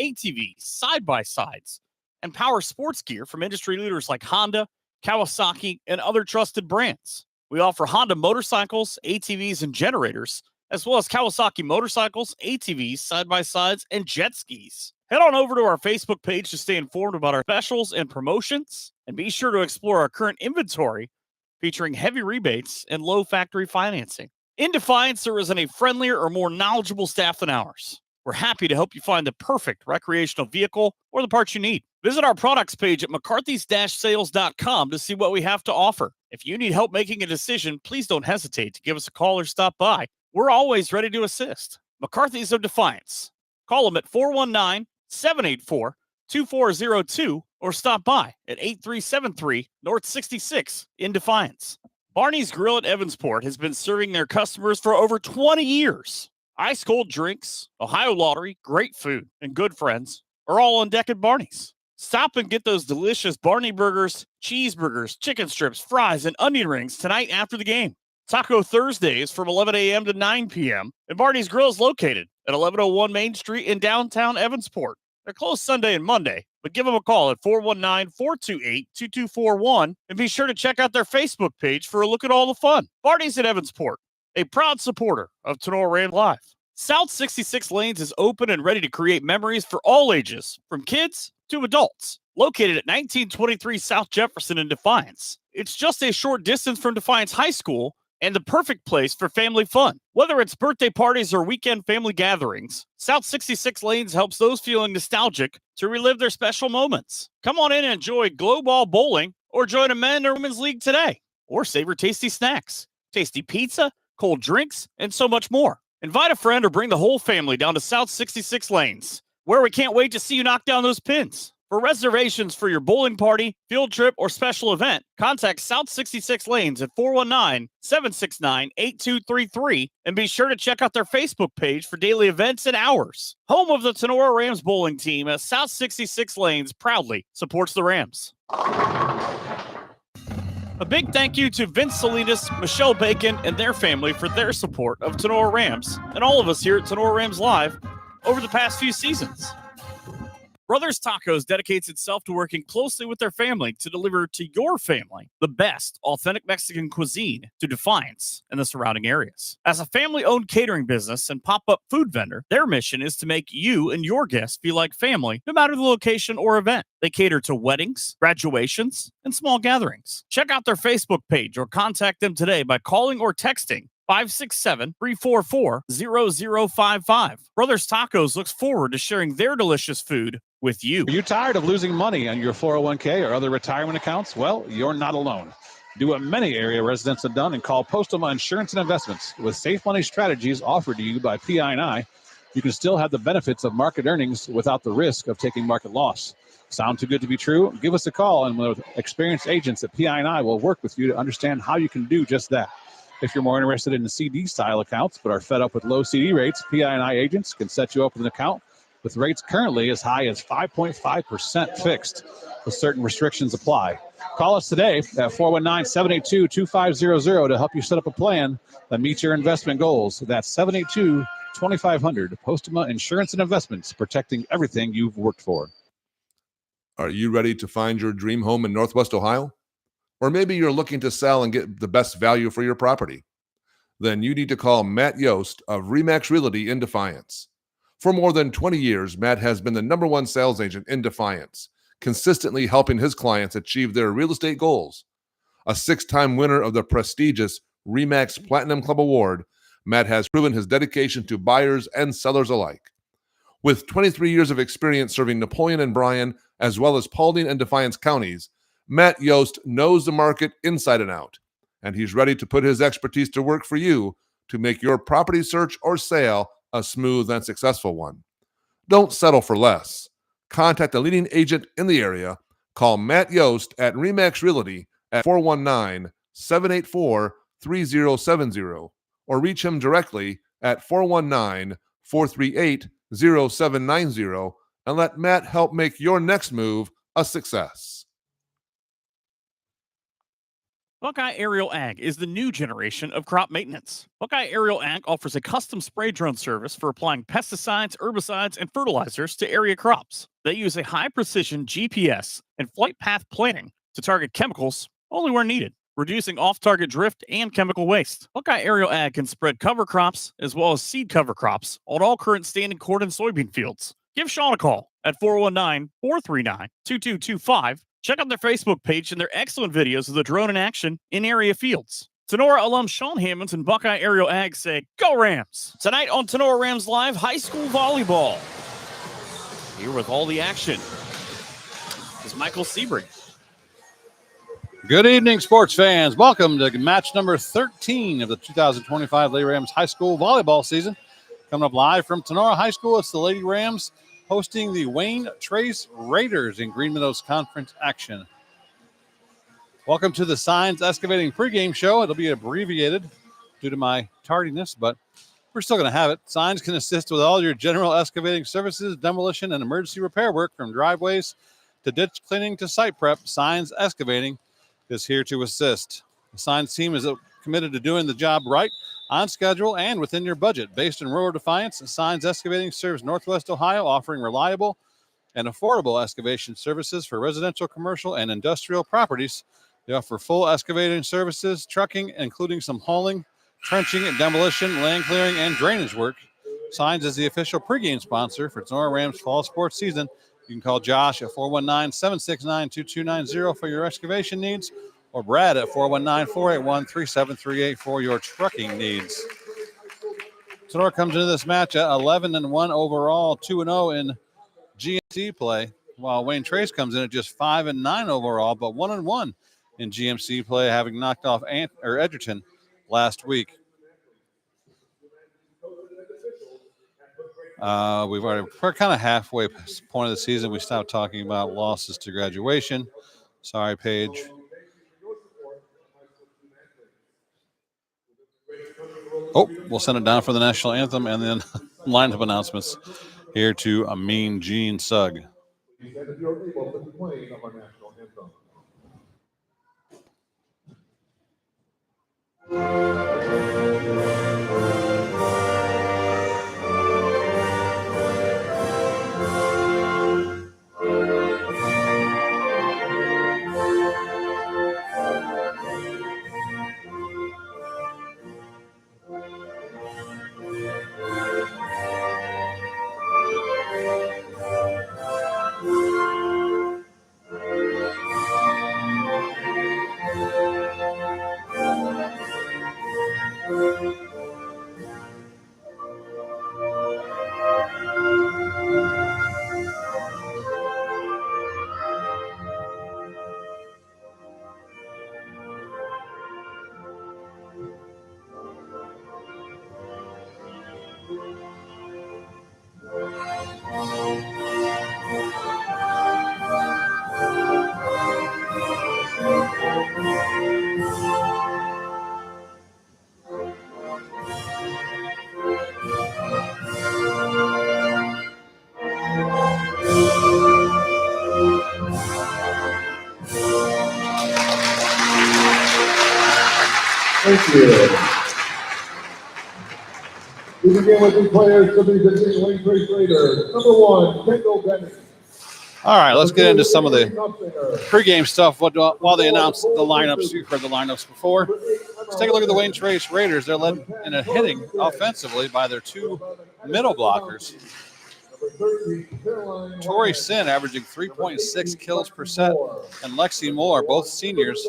ATVs, side-by-sides, and power sports gear from industry leaders like Honda, Kawasaki, and other trusted brands. We offer Honda motorcycles, ATVs, and generators, as well as Kawasaki motorcycles, ATVs, side-by-sides, and jet skis. Head on over to our Facebook page to stay informed about our specials and promotions, and be sure to explore our current inventory featuring heavy rebates and low factory financing. In Defiance, there isn't a friendlier or more knowledgeable staff than ours. We're happy to help you find the perfect recreational vehicle or the parts you need. Visit our products page at mccarthys-sales.com to see what we have to offer. If you need help making a decision, please don't hesitate to give us a call or stop by. We're always ready to assist. McCarthy's of Defiance. Call them at 419-784-2402 or stop by at 8373 North 66 in Defiance. Barney's Grill at Evansport has been serving their customers for over 20 years. Ice cold drinks, Ohio Lottery, great food, and good friends are all on deck at Barney's. Stop and get those delicious Barney burgers, cheeseburgers, chicken strips, fries, and onion rings tonight after the game. Taco Thursdays from 11 a.m. to 9 p.m. And Barney's Grill is located at 1101 Main Street in downtown Evansport. They're closed Sunday and Monday, but give them a call at 419-428-2241 and be sure to check out their Facebook page for a look at all the fun. Barney's at Evansport, a proud supporter of Tinora Rams Live. South 66 Lanes is open and ready to create memories for all ages, from kids to adults. Located at 1923 South Jefferson in Defiance, it's just a short distance from Defiance High School and the perfect place for family fun. Whether it's birthday parties or weekend family gatherings, South 66 Lanes helps those feeling nostalgic to relive their special moments. Come on in and enjoy Glow Ball Bowling or join a men or women's league today. Or savor tasty snacks, tasty pizza, cold drinks, and so much more. Invite a friend or bring the whole family down to South 66 Lanes, where we can't wait to see you knock down those pins. For reservations for your bowling party, field trip, or special event, contact South 66 Lanes at 419-769-8233 and be sure to check out their Facebook page for daily events and hours. Home of the Tinora Rams bowling team at South 66 Lanes proudly supports the Rams. A big thank you to Vince Salinas, Michelle Bacon, and their family for their support of Tinora Rams and all of us here at Tinora Rams Live over the past few seasons. Brothers Tacos dedicates itself to working closely with their family to deliver to your family the best authentic Mexican cuisine to Defiance and the surrounding areas. As a family-owned catering business and pop-up food vendor, their mission is to make you and your guests feel like family, no matter the location or event. They cater to weddings, graduations, and small gatherings. Check out their Facebook page or contact them today by calling or texting 567-344-0055. Brothers Tacos looks forward to sharing their delicious food with you. Are you tired of losing money on your 401k or other retirement accounts? Well, you're not alone. Do what many area residents have done and call Postoma Insurance and Investments. With safe money strategies offered to you by PI&I, you can still have the benefits of market earnings without the risk of taking market loss. Sound too good to be true? Give us a call, and with experienced agents at PI&I will work with you to understand how you can do just that. If you're more interested in the CD-style accounts but are fed up with low CD rates, PI&I agents can set you up with an account with rates currently as high as 5.5% fixed, with certain restrictions apply. Call us today at 419-782-2500 to help you set up a plan that meets your investment goals. That's 782-2500. Postoma Insurance and Investments, protecting everything you've worked for. Are you ready to find your dream home in Northwest Ohio? Or maybe you're looking to sell and get the best value for your property? Then you need to call Matt Yost of RE/MAX Realty in Defiance. For more than 20 years, Matt has been the #1 sales agent in Defiance, consistently helping his clients achieve their real estate goals. A 6-time winner of the prestigious RE/MAX Platinum Club Award, Matt has proven his dedication to buyers and sellers alike. With 23 years of experience serving Napoleon and Bryan, as well as Paulding and Defiance counties, Matt Yost knows the market inside and out, and he's ready to put his expertise to work for you to make your property search or sale a smooth and successful one. Don't settle for less. Contact a leading agent in the area. Call Matt Yost at RE/MAX Realty at 419-784-3070 or reach him directly at 419-438-0790 and let Matt help make your next move a success. Buckeye Aerial Ag is the new generation of crop maintenance. Buckeye Aerial Ag offers a custom spray drone service for applying pesticides, herbicides, and fertilizers to area crops. They use a high-precision GPS and flight path planning to target chemicals only where needed, reducing off-target drift and chemical waste. Buckeye Aerial Ag can spread cover crops as well as seed cover crops on all current standing corn and soybean fields. Give Sean a call at 419-439-2225. Check out their Facebook page and their excellent videos of the drone in action in area fields. Tinora alum Sean Hammonds and Buckeye Aerial Ag say, "Go Rams!" Tonight on Tinora Rams Live, high school volleyball. Here with all the action is Michael Sebring. Good evening, sports fans. Welcome to match number 13 of the 2025 Lady Rams high school volleyball season. Coming up live from Tinora High School, it's the Lady Rams hosting the Wayne Trace Raiders in Green Meadows Conference action. Welcome to the Signs Excavating pregame show. It'll be abbreviated due to my tardiness, but we're still going to have it. Signs can assist with all your general excavating services, demolition, and emergency repair work from driveways to ditch cleaning to site prep. Signs Excavating is here to assist. The Signs team is committed to doing the job right, on schedule, and within your budget. Based in rural Defiance, Signs Excavating serves Northwest Ohio, offering reliable and affordable excavation services for residential, commercial, and industrial properties. They offer full excavating services, trucking, including some hauling, trenching, demolition, land clearing, and drainage work. Signs is the official pregame sponsor for Tinora Rams fall sports season. You can call Josh at 419-769-2290 for your excavation needs, or Brad at 419-481-3738 for your trucking needs. Tinora comes into this match at 11-1 overall, 2-0 in GMC play, while Wayne Trace comes in at just 5-9 overall, but 1-1 in GMC play, having knocked off Edgerton last week. We're kind of halfway point of the season. We stopped talking about losses to graduation. Sorry, Paige. Oh, we'll send it down for the national anthem and then lineup announcements here to Mean Gene Sugg. Thank you. We begin with the players to be the Wayne Trace Raiders. Number 1, Kendall Bennett. All right, let's get into some of the pregame stuff while they announce the lineups. You've heard the lineups before. Let's take a look at the Wayne Trace Raiders. They're led in a hitting offensively by their two middle blockers. Tori Sin averaging 3.6 kills per set, and Lexi Moore, both seniors.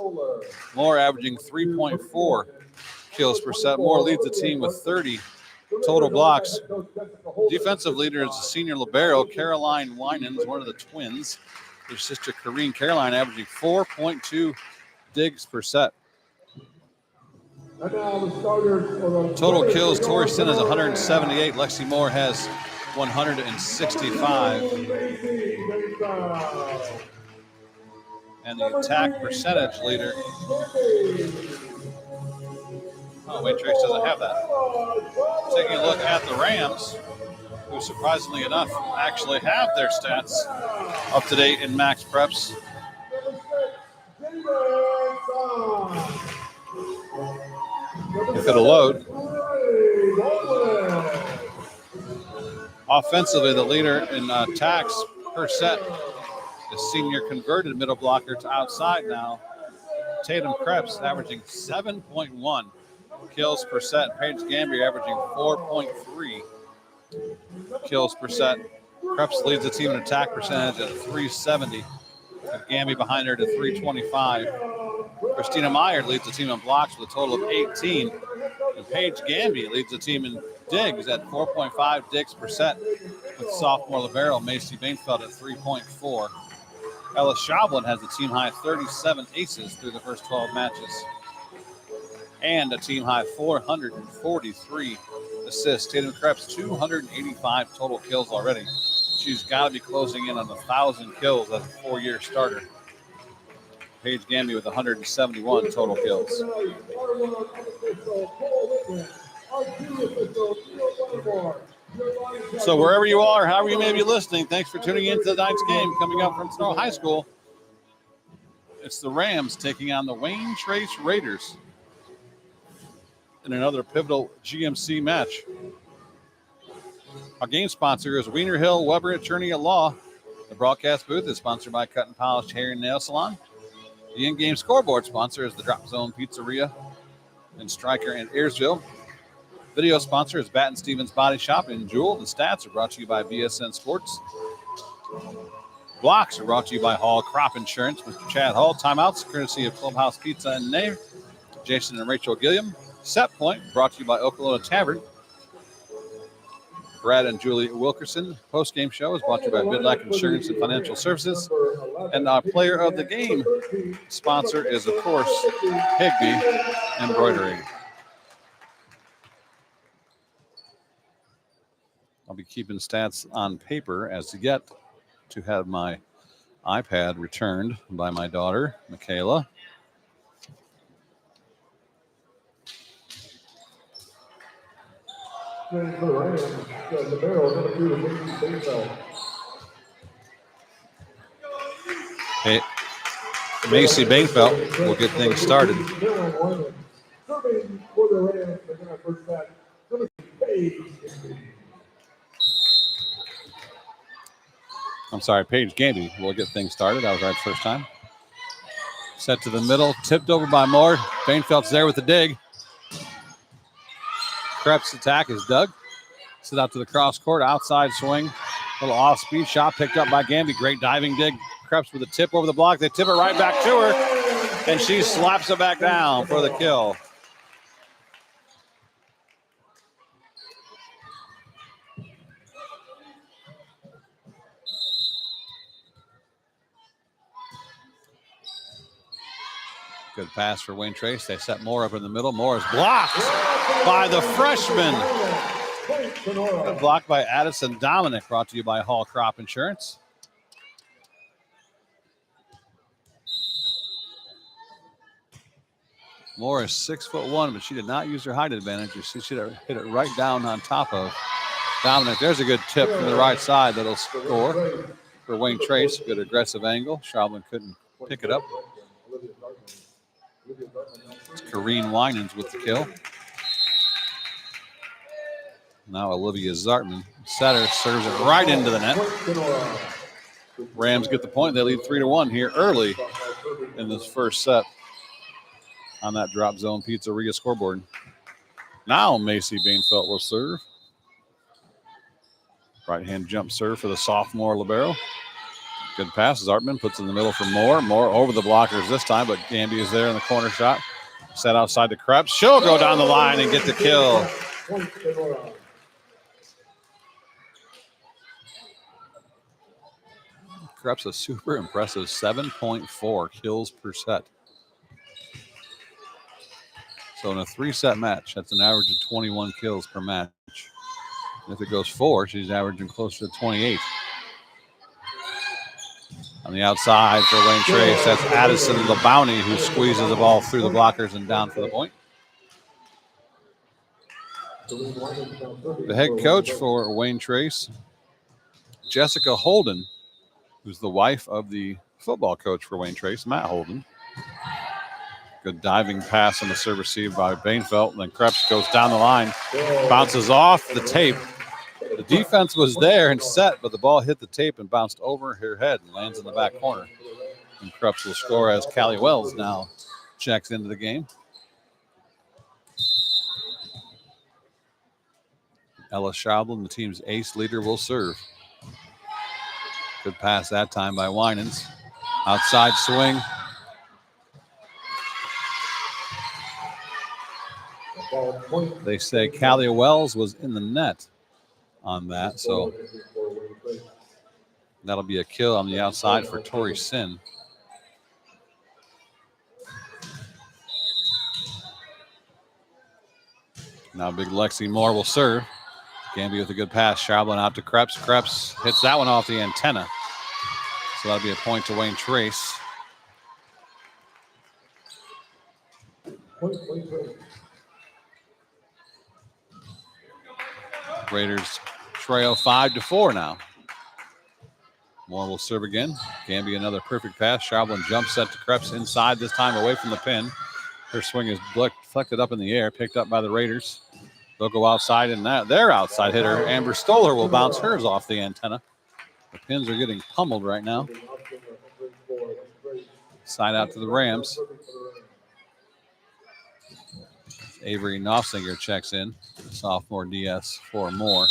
Moore averaging 3.4 kills per set. Moore leads the team with 30 total blocks. Defensive leader is the senior libero, Caroline Winans, one of the twins. Her sister, Corrine Caroline, averaging 4.2 digs per set. Total kills, Tori Sin has 178. Lexi Moore has 165. And the attack percentage leader. Oh, Wayne Trace doesn't have that. Taking a look at the Rams, who surprisingly enough actually have their stats up to date in Max Preps. If it'll load. Offensively, the leader in attacks per set is senior converted middle blocker to outside now. Tatum Krebs averaging 7.1 kills per set. Paige Gamby averaging 4.3 kills per set. Krebs leads the team in attack percentage at 370. With Gamby behind her to 325. Christina Meyer leads the team in blocks with a total of 18. And Paige Gamby leads the team in digs at 4.5 digs per set, with sophomore libero Macy Bainfeld at 3.4. Ella Schaublen has the team high 37 aces through the first 12 matches. And a team high 443 assists. Tatum Krebs 285 total kills already. She's got to be closing in on 1,000 kills as a 4-year starter. Paige Gamby with 171 total kills. So wherever you are, however you may be listening, thanks for tuning in to tonight's game coming up from Tinora High School. It's the Rams taking on the Wayne Trace Raiders in another pivotal GMC match. Our game sponsor is Wiener Hill Weber Attorney at Law. The broadcast booth is sponsored by Cut and Polished Hair and Nail Salon. The in-game scoreboard sponsor is the Drop Zone Pizzeria in Stryker and Ayersville. Video sponsor is Batten Stevens Body Shop in Jewel. The stats are brought to you by BSN Sports. Blocks are brought to you by Hall Crop Insurance. Mr. Chad Hall. Timeouts courtesy of Clubhouse Pizza and Nave. Jason and Rachel Gilliam. Set point brought to you by Oklahoma Tavern. Brad and Julie Wilkerson. Post-game show is brought to you by Bidlack Insurance and Financial Services. And our player of the game sponsor is, of course, Higby Embroidery. I'll be keeping stats on paper as yet to have my iPad returned by my daughter, Michaela. Hey, Macy Bainfeld will get things started. I'm sorry, Paige Gamby will get things started. That was right first time. Set to the middle, tipped over by Moore. Bainfeld's there with the dig. Krebs' attack is dug. Sit out to the cross court, outside swing. Little off-speed shot picked up by Gamby. Great diving dig. Krebs with a tip over the block. They tip it right back to her, and she slaps it back down for the kill. Good pass for Wayne Trace. They set Moore up in the middle. Moore is blocked by the freshman. Good block by Addison Dominic, brought to you by Hall Crop Insurance. Moore is 6'1", but she did not use her height advantage. She should have hit it right down on top of Dominic. There's a good tip from the right side that'll score for Wayne Trace. Good aggressive angle. Schaublen couldn't pick it up. It's Kareen Winans with the kill. Now Olivia Zartman. Setter serves it right into the net. Rams get the point. They lead 3-1 here early in this first set on that Drop Zone Pizzeria scoreboard. Now Macy Bainfeld will serve. Right-hand jump serve for the sophomore libero. Good pass. Zartman puts in the middle for Moore. Moore over the blockers this time, but Gamby is there in the corner shot. Set outside to Krebs. She'll go down the line and get the kill. Krebs a super impressive 7.4 kills per set. So in a 3-set match, that's an average of 21 kills per match. And if it goes 4, she's averaging closer to 28. On the outside for Wayne Trace, that's Addison LeBounty, who squeezes the ball through the blockers and down for the point. The head coach for Wayne Trace, Jessica Holden, who's the wife of the football coach for Wayne Trace, Matt Holden. Good diving pass on the serve received by Bainfeld. And then Krebs goes down the line, bounces off the tape. The defense was there and set, but the ball hit the tape and bounced over her head and lands in the back corner. And Krebs will score as Callie Wells now checks into the game. Ella Schaublin, the team's ace leader, will serve. Good pass that time by Winans. Outside swing. They say Callie Wells was in the net on that, so that'll be a kill on the outside for Tori Sin. Now big Lexi Moore will serve. Gamby with a good pass. Schaublin out to Krebs. Krebs hits that one off the antenna. So that'll be a point to Wayne Trace. Raiders trail 5-4 now. Moore will serve again. Gamby another perfect pass. Schaublin jump set to Krebs inside, this time away from the pin. Her swing is deflected up in the air, picked up by the Raiders. They'll go outside, and their outside hitter, Amber Stoller, will bounce hers off the antenna. The pins are getting pummeled right now. Side out to the Rams. Avery Knopfsinger checks in. Sophomore DS for Moore.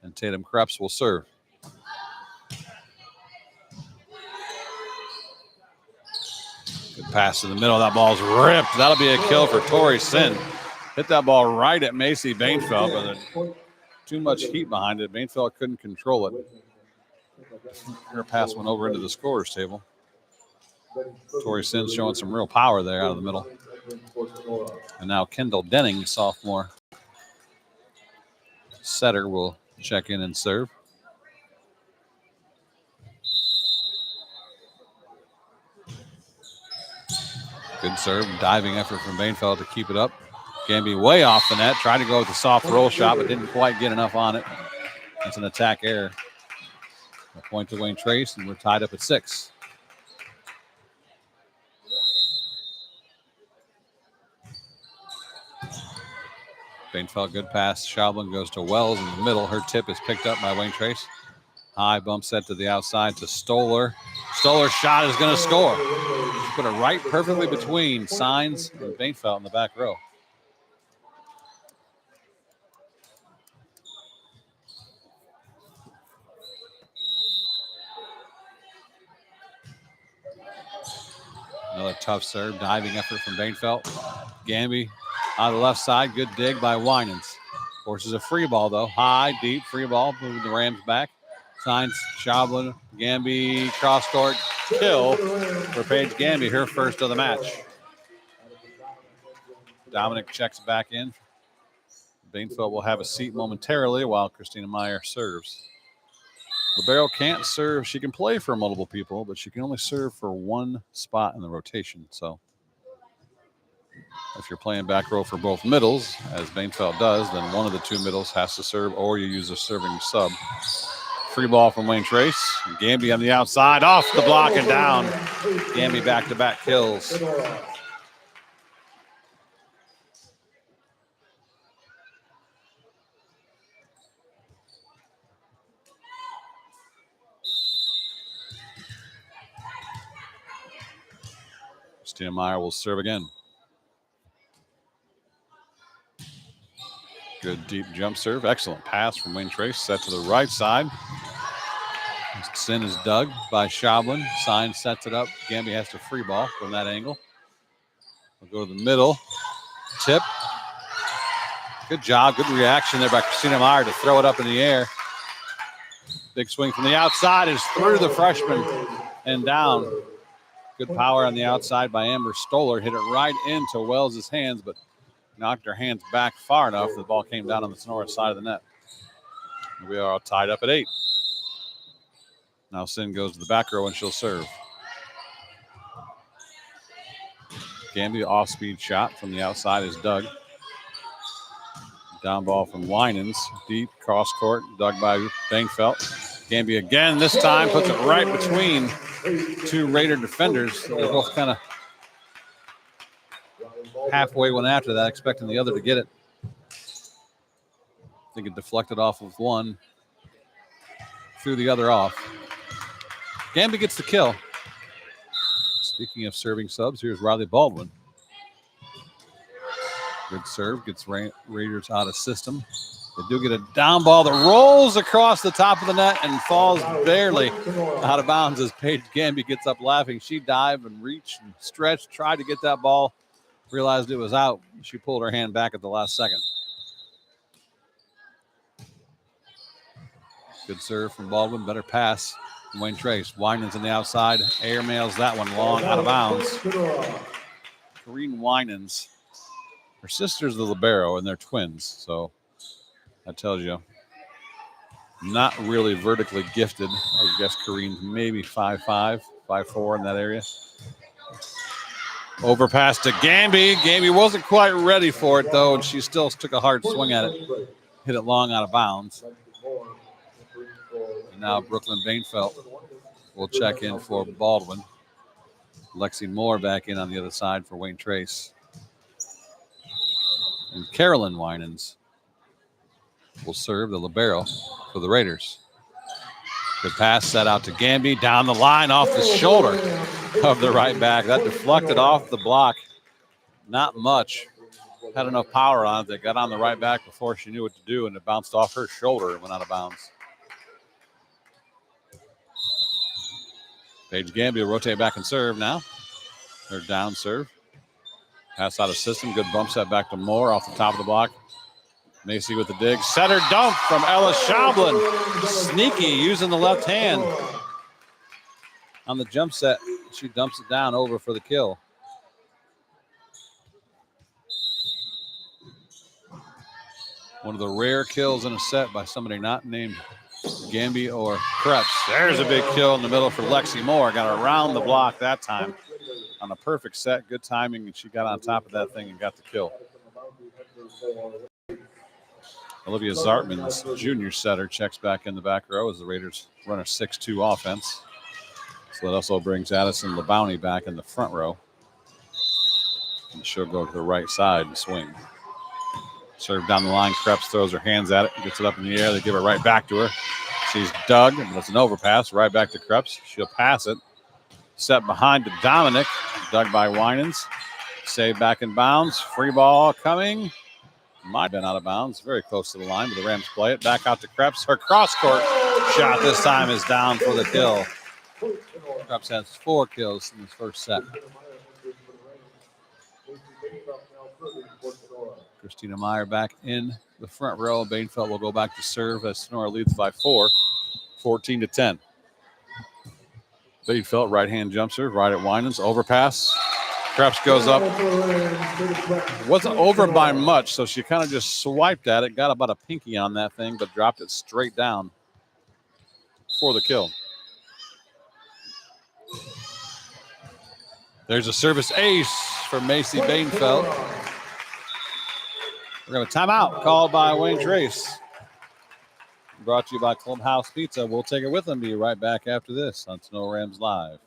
And Tatum Krebs will serve. Good pass to the middle. That ball's ripped. That'll be a kill for Tori Sin. Hit that ball right at Macy Bainfeld, but too much heat behind it. Bainfeld couldn't control it. Her pass went over into the scorer's table. Tori Sin showing some real power there out of the middle. And now Kendall Denning, sophomore setter, will check in and serve. Good serve, diving effort from Bainfeld to keep it up. Gamby way off the net, tried to go with the soft roll shot, but didn't quite get enough on it. It's an attack error. A point to Wayne Trace, and we're tied up at 6. Bainfeld, good pass. Schaublin goes to Wells in the middle. Her tip is picked up by Wayne Trace. High bump set to the outside to Stoller. Stoller's shot is going to score. She put it right perfectly between Signs and Bainfeld in the back row. Another tough serve, diving effort from Bainfeld. Gamby on the left side, good dig by Winans. Forces a free ball though, high, deep, free ball, moving the Rams back. Signs, Schaublin, Gamby, cross court, kill for Paige Gamby, her first of the match. Dominic checks back in. Bainfeld will have a seat momentarily while Christina Meyer serves. Libero can't serve. She can play for multiple people, but she can only serve for one spot in the rotation. So if you're playing back row for both middles, as Bainfeld does, then one of the two middles has to serve, or you use a serving sub. Free ball from Wayne Trace. Gamby on the outside, off the block and down. Gamby back-to-back kills. Christina Meyer will serve again. Good deep jump serve. Excellent pass from Wayne Trace. Set to the right side. Sin is dug by Schaublin. Sign sets it up. Gamby has to free ball from that angle. We'll go to the middle. Tip. Good job. Good reaction there by Christina Meyer to throw it up in the air. Big swing from the outside is through the freshman and down. Good power on the outside by Amber Stoller. Hit it right into Wells' hands, but knocked her hands back far enough the ball came down on the Tinora side of the net. We are all tied up at 8. Now Sin goes to the back row and she'll serve. Gamby off-speed shot from the outside is dug. Down ball from Winans. Deep cross court, dug by Bainfeld. Gamby again, this time puts it right between two Raider defenders. They're both kind of halfway one after that, expecting the other to get it. I think it deflected off of one, threw the other off. Gamby gets the kill. Speaking of serving subs, here's Riley Baldwin. Good serve, gets Raiders out of system. They do get a down ball that rolls across the top of the net and falls barely out of bounds as Paige Gamby gets up laughing. She dived and reached and stretched, tried to get that ball, realized it was out. She pulled her hand back at the last second. Good serve from Baldwin, better pass from Wayne Trace. Winans on the outside, air mails that one long out of bounds. Corrine Winans. Her sister's the libero, and they're twins, so that tells you not really vertically gifted. I guess Corrine's maybe 5'5", 5'4" in that area. Overpass to Gamby. Gamby wasn't quite ready for it, though, and she still took a hard swing at it. Hit it long out of bounds. And now Brooklyn Bainfeld will check in for Baldwin. Lexi Moore back in on the other side for Wayne Trace. And Carolyn Winans will serve the libero for the Raiders. Good pass set out to Gamby. Down the line off the shoulder of the right back. That deflected off the block. Not much. Had enough power on it that got on the right back before she knew what to do, and it bounced off her shoulder and went out of bounds. Paige Gamby will rotate back and serve now. Her down serve. Pass out of system. Good bump set back to Moore off the top of the block. Macy with the dig. Setter dunk from Ella Schaublin. Sneaky using the left hand. On the jump set, she dumps it down over for the kill. One of the rare kills in a set by somebody not named Gamby or Krebs. There's a big kill in the middle for Lexi Moore. Got around the block that time. On a perfect set, good timing, and she got on top of that thing and got the kill. Olivia Zartman, junior setter, checks back in the back row as the Raiders run a 6-2 offense. So that also brings Addison LeBounty back in the front row. And she'll go to the right side and swing. Serve down the line. Krebs throws her hands at it, gets it up in the air. They give it right back to her. She's dug, but it's an overpass right back to Krebs. She'll pass it. Set behind to Dominic. Dug by Winans. Save back in bounds. Free ball coming. Might have been out of bounds. Very close to the line, but the Rams play it. Back out to Krebs. Her cross-court shot this time is down for the kill. Krebs has 4 kills in his first set. Christina Meyer back in the front row. Bainfeld will go back to serve as Tinora leads by 4, 14-10. Bainfeld, right-hand jump serve, right at Winans. Overpass. Krebs goes up. Wasn't over by much, so she kind of just swiped at it. Got about a pinky on that thing, but dropped it straight down for the kill. There's a service ace for Macy Bainfeld. We're going to timeout called by Wayne Trace. Brought to you by Clubhouse Pizza. We'll take it with them. Be right back after this on Snow Rams Live.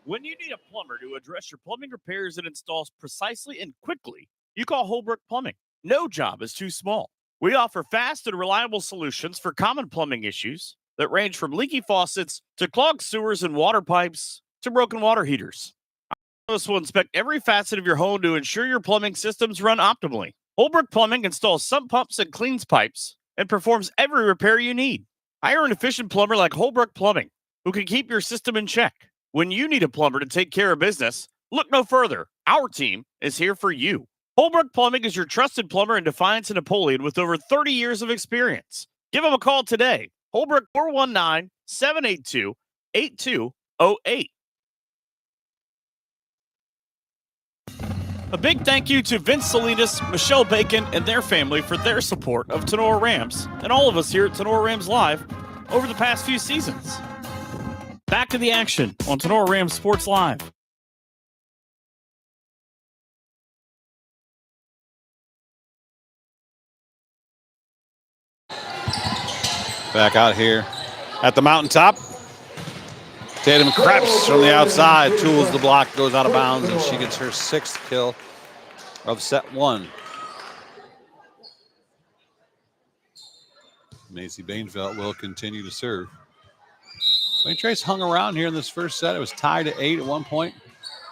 When you need a plumber to address your plumbing repairs and installs precisely and quickly, you call Holbrook Plumbing. No job is too small. We offer fast and reliable solutions for common plumbing issues that range from leaky faucets to clogged sewers and water pipes to broken water heaters. Our service will inspect every facet of your home to ensure your plumbing systems run optimally. Holbrook Plumbing installs sump pumps and cleans pipes and performs every repair you need. Hire an efficient plumber like Holbrook Plumbing who can keep your system in check. When you need a plumber to take care of business, look no further. Our team is here for you. Holbrook Plumbing is your trusted plumber in Defiance and Napoleon with over 30 years of experience. Give them a call today. Holbrook 419-782-8208. A big thank you to Vince Salinas, Michelle Bacon, and their family for their support of Tinora Rams and all of us here at Tinora Rams Live over the past few seasons. Back to the action on Tinora Rams Sports Live. Back out here at the mountaintop. Tatum Krebs from the outside. Tools the block, goes out of bounds, and she gets her 6th kill of set one. Macy Bainfeld will continue to serve. Wayne Trace hung around here in this first set. It was tied at 8 at one point.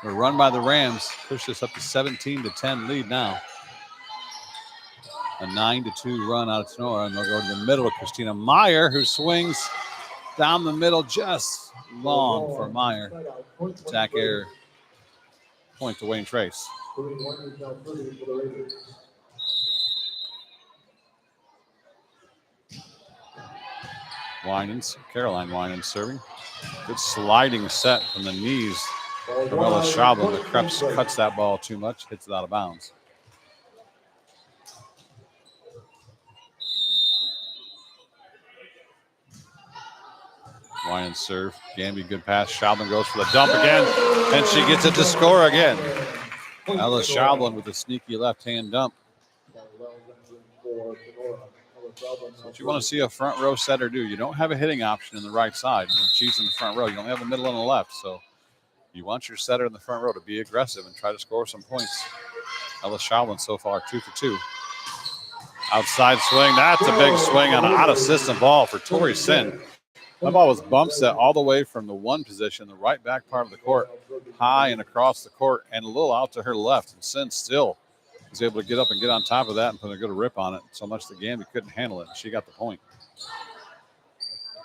A run by the Rams pushed us up to 17-10 lead now. A 9-2 run out of Tinora, and they'll go to the middle of Christina Meyer, who swings down the middle just long for Meyer. Attack error. Point to Wayne Trace. Caroline Winans serving. Good sliding set from the knees. Carmela Schaubel, the Krebs cuts that ball too much, hits it out of bounds. Winans serve. Gamby, good pass. Schaubel goes for the dump again, and she gets it to score again. Ella Schaubel with a sneaky left-hand dump. What you want to see a front row setter do, you don't have a hitting option in the right side. She's in the front row. You don't have a middle and a left. So you want your setter in the front row to be aggressive and try to score some points. Ella Schaubel so far 2 for 2. Outside swing. That's a big swing on an out-of-system ball for Tori Sin. That ball was bump set all the way from the one position, the right back part of the court, high and across the court, and a little out to her left. And Sin still was able to get up and get on top of that and put a good rip on it, so much that Gamby couldn't handle it. She got the point.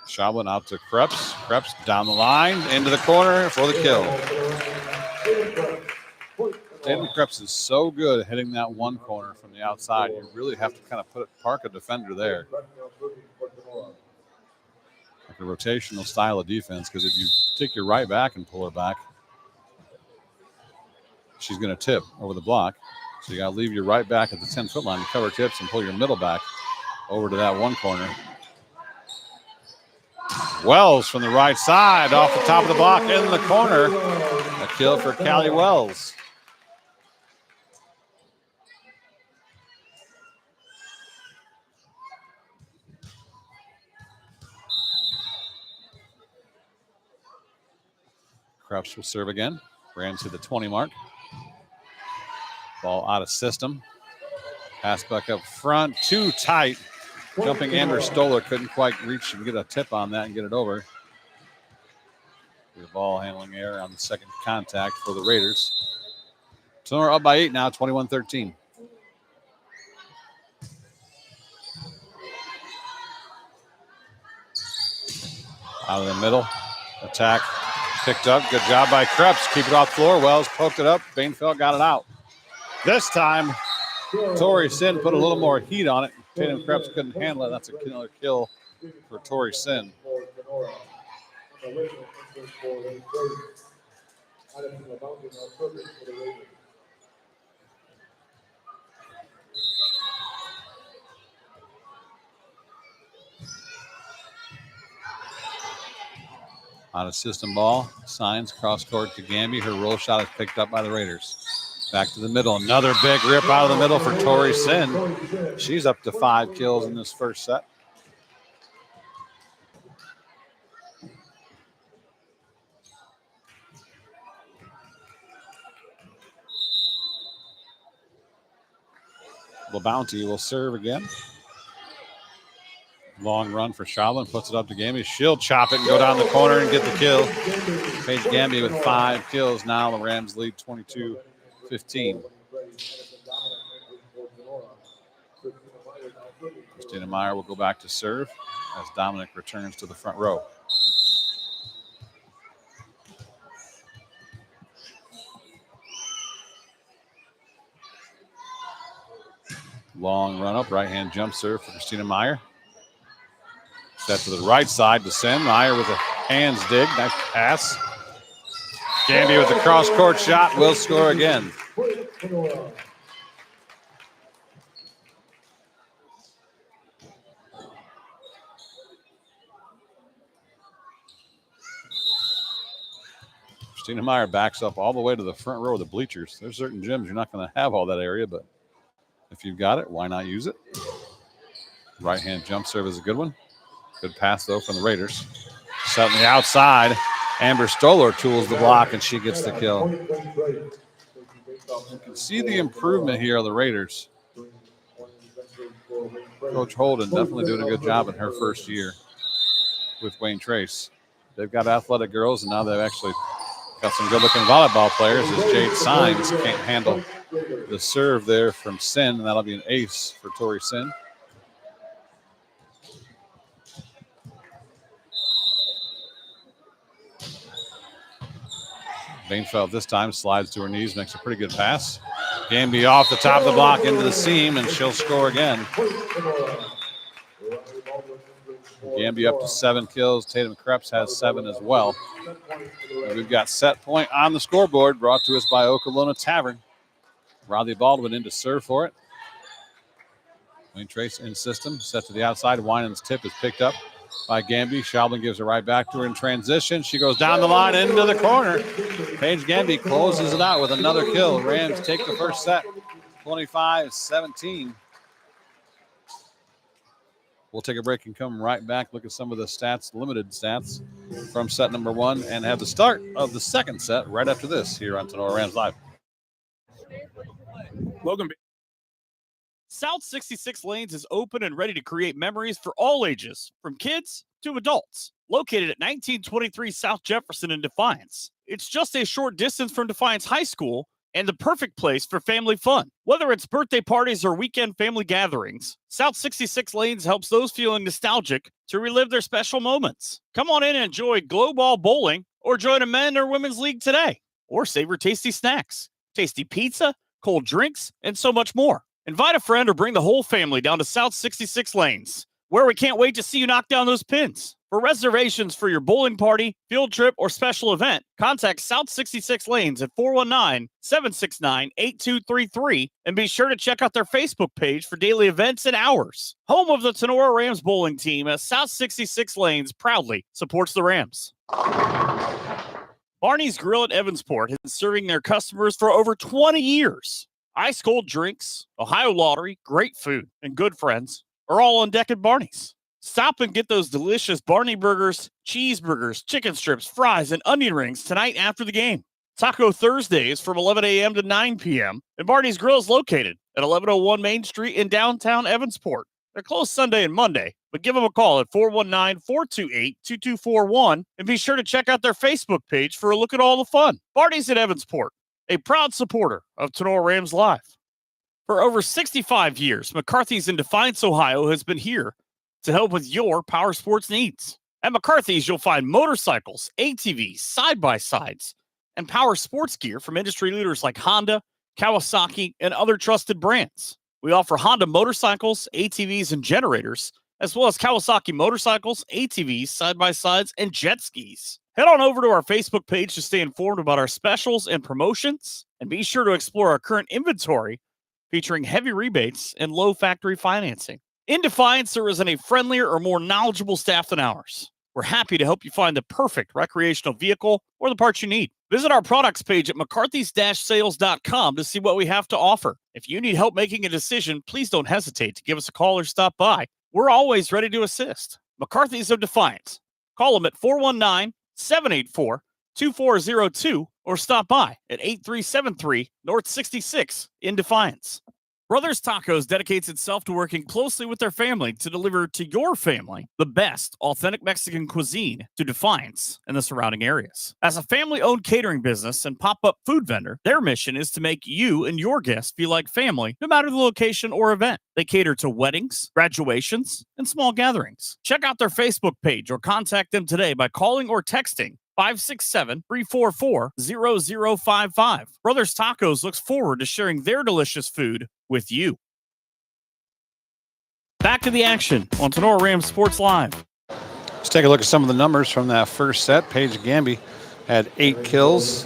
Schaubel out to Krebs. Krebs down the line, into the corner for the kill. Tatum Krebs is so good at hitting that one corner from the outside. You really have to kind of park a defender there. Like a rotational style of defense, because if you take your right back and pull her back, she's going to tip over the block. So you got to leave your right back at the 10-foot line to cover tips and pull your middle back over to that one corner. Wells from the right side off the top of the block in the corner. A kill for Callie Wells. Krebs will serve again. Rams to the 20 mark. Ball out of system. Pass back up front. Too tight. Jumping Amber Stoller couldn't quite reach and get a tip on that and get it over. The ball handling error on the second contact for the Raiders. Tinora up by 8 now, 21-13. Out of the middle. Attack. Picked up. Good job by Krebs. Keep it off the floor. Wells poked it up. Bainfeld got it out. This time, Tori Sin put a little more heat on it. Tatum Krebs couldn't handle it. That's a killer kill for Tori Sin. Out of system ball. Signs cross court to Gamby. Her roll shot is picked up by the Raiders. Back to the middle. Another big rip out of the middle for Tori Sin. She's up to 5 kills in this first set. LaBounty will serve again. Long run for Schaubel, puts it up to Gamby. She'll chop it and go down the corner and get the kill. Paige Gamby with 5 kills. Now the Rams lead 22-15. Christina Meyer will go back to serve as Dominic returns to the front row. Long run up, right hand jump serve for Christina Meyer. Set to the right side to Sin. Meyer with a hands dig. Nice pass. Gamby with the cross court shot will score again. Christina Meyer backs up all the way to the front row of the bleachers. There's certain gyms you're not going to have all that area, but if you've got it, why not use it? Right hand jump serve is a good one. Good pass, though, from the Raiders. Set on the outside. Amber Stoller tools the block, and she gets the kill. You can see the improvement here of the Raiders. Coach Holden definitely doing a good job in her first year with Wayne Trace. They've got athletic girls, and now they've actually got some good-looking volleyball players as Jade Sines can't handle the serve there from Sin, and that'll be an ace for Tori Sin. Bainfeld this time slides to her knees, makes a pretty good pass. Gamby off the top of the block into the seam, and she'll score again. Gamby up to 7 kills. Tatum Krebs has 7 as well. And we've got set point on the scoreboard, brought to us by Okolona Tavern. Rodney Baldwin in to serve for it. Wayne Trace in system, set to the outside. Winans tip is picked up by Gamby. Schaubling gives it right back to her in transition. She goes down the line into the corner. Paige Gamby closes it out with another kill. Rams take the first set, 25-17. We'll take a break and come right back, look at some of the stats, limited stats from set number 1, and have the start of the second set right after this here on Tinora Rams Live. Logan. South 66 Lanes is open and ready to create memories for all ages, from kids to adults. Located at 1923 South Jefferson in Defiance. It's just a short distance from Defiance High School and the perfect place for family fun. Whether it's birthday parties or weekend family gatherings, South 66 Lanes helps those feeling nostalgic to relive their special moments. Come on in and enjoy Glow Ball Bowling or join a men or women's league today. Or savor tasty snacks, tasty pizza, cold drinks, and so much more. Invite a friend or bring the whole family down to South 66 Lanes, where we can't wait to see you knock down those pins. For reservations for your bowling party, field trip, or special event, contact South 66 Lanes at 419-769-8233 and be sure to check out their Facebook page for daily events and hours. Home of the Tinora Rams bowling team, as South 66 Lanes proudly supports the Rams. Barney's Grill at Evansport has been serving their customers for over 20 years. Ice cold drinks, Ohio Lottery, great food, and good friends are all on deck at Barney's. Stop and get those delicious Barney burgers, cheeseburgers, chicken strips, fries, and onion rings tonight after the game. Taco Thursdays from 11 a.m. to 9 p.m. And Barney's Grill is located at 1101 Main Street in downtown Evansport. They're closed Sunday and Monday, but give them a call at 419-428-2241 and be sure to check out their Facebook page for a look at all the fun. Barney's at Evansport, a proud supporter of Tinora Rams Live. For over 65 years, McCarthy's in Defiance, Ohio has been here to help with your power sports needs. At McCarthy's, you'll find motorcycles, ATVs, side-by-sides, and power sports gear from industry leaders like Honda, Kawasaki, and other trusted brands. We offer Honda motorcycles, ATVs, and generators, as well as Kawasaki motorcycles, ATVs, side-by-sides, and jet skis. Head on over to our Facebook page to stay informed about our specials and promotions, and be sure to explore our current inventory featuring heavy rebates and low factory financing. In Defiance, there isn't a friendlier or more knowledgeable staff than ours. We're happy to help you find the perfect recreational vehicle or the parts you need. Visit our products page at mccarthys-sales.com to see what we have to offer. If you need help making a decision, please don't hesitate to give us a call or stop by. We're always ready to assist. McCarthy's of Defiance. Call them at 419-784-2402 or stop by at 8373 North 66 in Defiance. Brothers Tacos dedicates itself to working closely with their family to deliver to your family the best authentic Mexican cuisine to Defiance and the surrounding areas. As a family-owned catering business and pop-up food vendor, their mission is to make you and your guests feel like family, no matter the location or event. They cater to weddings, graduations, and small gatherings. Check out their Facebook page or contact them today by calling or texting 567-344-0055. Brothers Tacos looks forward to sharing their delicious food with you. Back to the action on Tinora Rams Sports Live. Let's take a look at some of the numbers from that first set. Paige Gamby had 8 kills,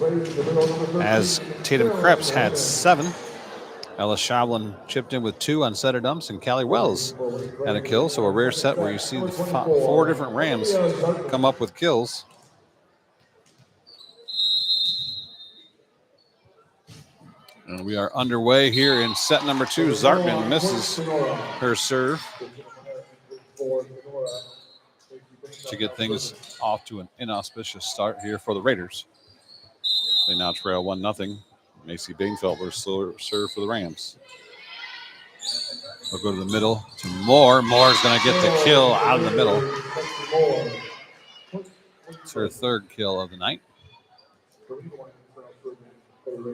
as Tatum Krebs had 7. Ella Schablin chipped in with 2 on setter dumps, and Callie Wells had a kill. So a rare set where you see the 4 different Rams come up with kills. And we are underway here in set number 2. Zartman misses her serve to get things off to an inauspicious start here for the Raiders. They now trail 1-0. Macy Bainfeld will serve for the Rams. We'll go to the middle to Moore. Moore's going to get the kill out of the middle. It's her third kill of the night.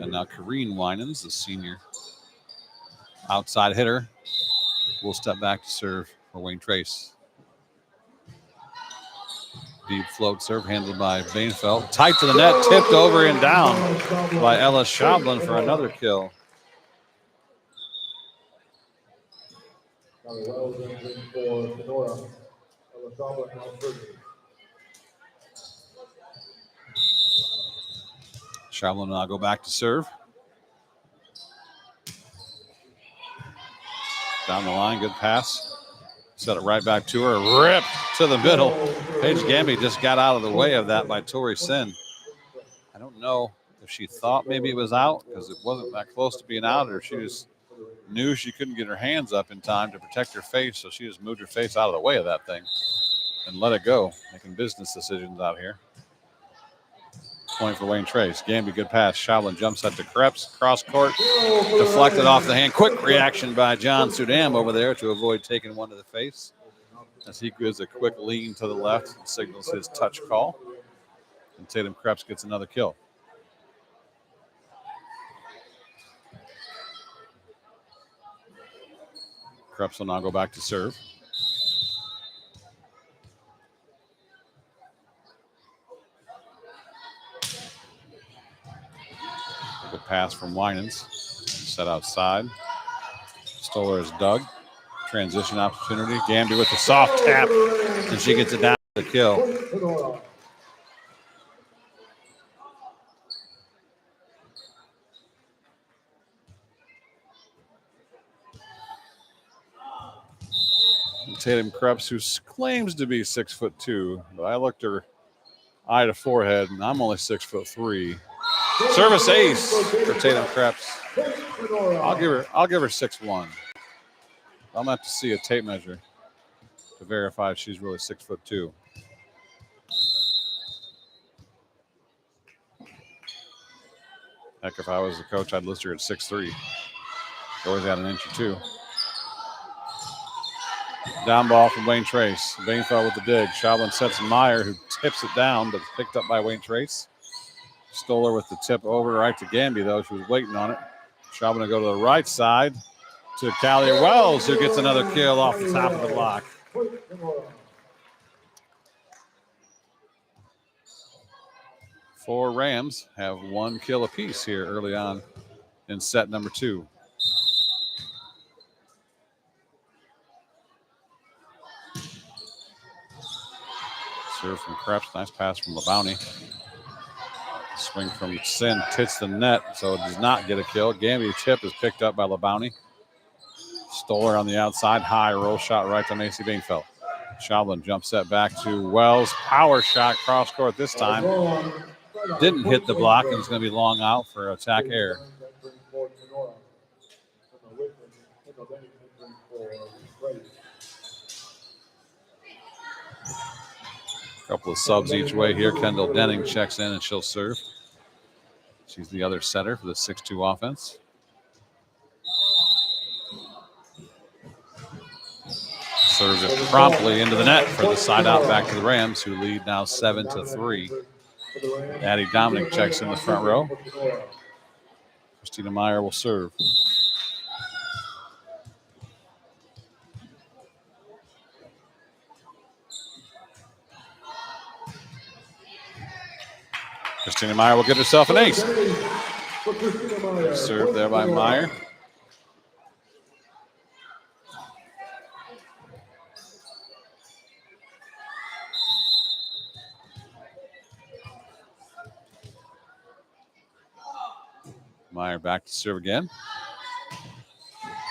And now Kareen Winans, the senior outside hitter, will step back to serve for Wayne Trace. Deep float serve handled by Bainfeld. Tight to the net, tipped over and down by Ella Schablin for another kill. Schablin will now go back to serve. Down the line, good pass. Set it right back to her. Rip to the middle. Paige Gamby just got out of the way of that by Tori Sin. I don't know if she thought maybe it was out because it wasn't that close to being out, or she just knew she couldn't get her hands up in time to protect her face, so she just moved her face out of the way of that thing and let it go, making business decisions out here. Point for Wayne Trace. Gamby, good pass. Schablin jump set to Krebs. Cross court. Deflected off the hand. Quick reaction by John Sudam over there to avoid taking one to the face, as he gives a quick lean to the left and signals his touch call. And Tatum Krebs gets another kill. Krebs will now go back to serve. Good pass from Winans. Set outside. Stoller is dug. Transition opportunity. Gamby with the soft tap, and she gets it down to the kill. Tatum Krebs, who claims to be 6'2", but I looked her eye to forehead, and I'm only 6'3". Service ace for Tatum Krebs. I'll give her 6'1". I'm gonna have to see a tape measure to verify if she's really 6'2". Heck, if I was the coach, I'd list her at 6'3". Always had an inch or two. Down ball from Wayne Trace. Bainfeld with the dig. Schablin sets Meyer, who tips it down, but it's picked up by Wayne Trace. Stoller with the tip over right to Gamby, though. She was waiting on it. Schablin to go to the right side to Callie Wells, who gets another kill off the top of the block. Four Rams have one kill apiece here early on in set number 2. Serve from Krebs. Nice pass from LeBounty. Swing from Sin hits the net, so it does not get a kill. Gamby tip is picked up by LeBounty. Stoller on the outside. High roll shot right to Macy Bainfeld. Schablin jump set back to Wells. Power shot cross court this time. Didn't hit the block, and it's going to be long out for attack air. Couple of subs each way here. Kendall Denning checks in and she'll serve. She's the other setter for the 6-2 offense. Serves it promptly into the net for the side out back to the Rams, who lead now 7-3. Addie Dominic checks in the front row. Christina Meyer will serve. Christina Meyer will get herself an ace. Served there by Meyer. Meyer back to serve again.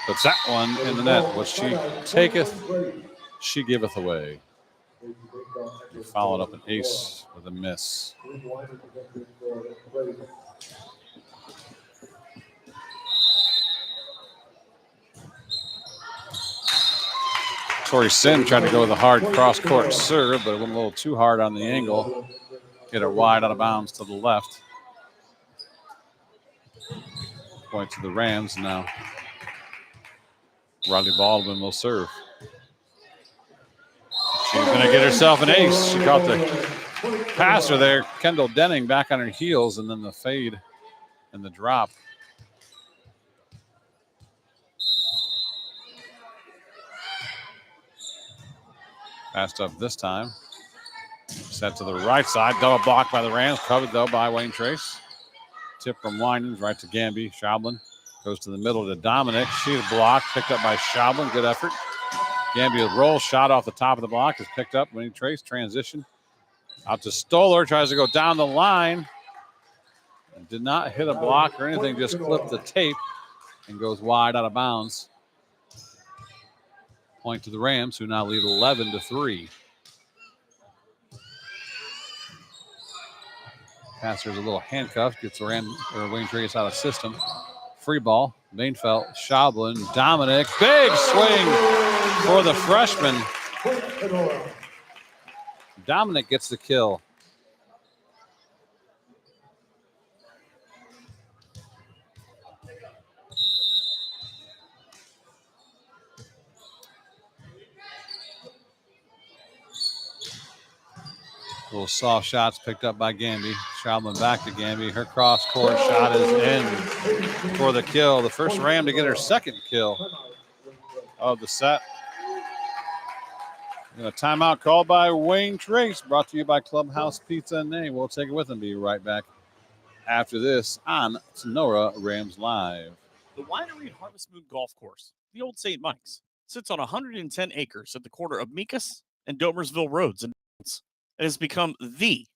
Puts that one in the net. What she taketh, she giveth away. He followed up an ace with a miss. Tori Sin tried to go with a hard cross-court serve, but it went a little too hard on the angle. Hit it wide out of bounds to the left. Point to the Rams now. Riley Baldwin will serve. She's going to get herself an ace. She caught the passer there. Kendall Denning back on her heels, and then the fade and the drop. Passed up this time. Set to the right side. Double block by the Rams. Covered, though, by Wayne Trace. Tip from Winans right to Gamby. Schaublin goes to the middle to Dominic. She's blocked. Picked up by Schaublin. Good effort. Gamby with roll. Shot off the top of the block is picked up. Wayne Trace. Transition. Out to Stoller. Tries to go down the line. Did not hit a block or anything. Just clipped the tape and goes wide out of bounds. Point to the Rams, who now lead 11-3. Passer's a little handcuffed, gets Wayne Trace out of system. Free ball, Bainfeld, Schaublin, Dominic, big swing for the freshman. Dominic gets the kill. Little soft shots picked up by Gamby. Schaublin back to Gamby. Her cross-court shot is in for the kill. The first Ram to get her second kill of the set. And a timeout called by Wayne Trace, brought to you by Clubhouse Pizza and Nay. We'll take it with him. Be right back after this on Tinora Rams Live. The Winery at Harvest Moon Golf Course, the old St. Mike's, sits on 110 acres at the corner of Micas and Domersville Roads and has become the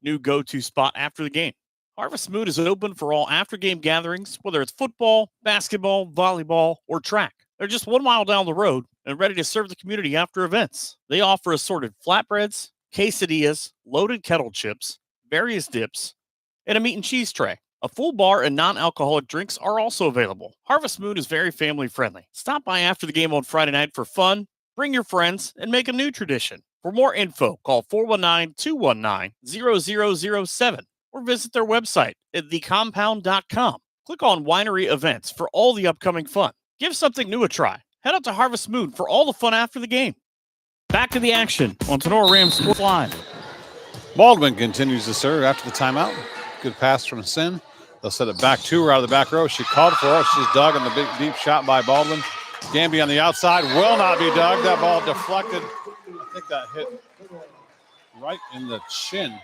new go-to spot after the game. Harvest Moon is open for all after-game gatherings, whether it's football, basketball, volleyball, or track. They're just 1 mile down the road and ready to serve the community after events. They offer assorted flatbreads, quesadillas, loaded kettle chips, various dips, and a meat and cheese tray. A full bar and non-alcoholic drinks are also available. Harvest Moon is very family-friendly. Stop by after the game on Friday night for fun, bring your friends, and make a new tradition. For more info, call 419-219-0007 or visit their website at thecompound.com. Click on Winery Events for all the upcoming fun. Give something new a try. Head out to Harvest Moon for all the fun after the game. Back to the action on Tinora Rams Sports Live. Baldwin continues to serve after the timeout. Good pass from Sin. They'll set it back to her out of the back row. She called for it. She's dug on the big deep shot by Baldwin. Gamby on the outside will not be dug. That ball deflected. I think that hit right in the chin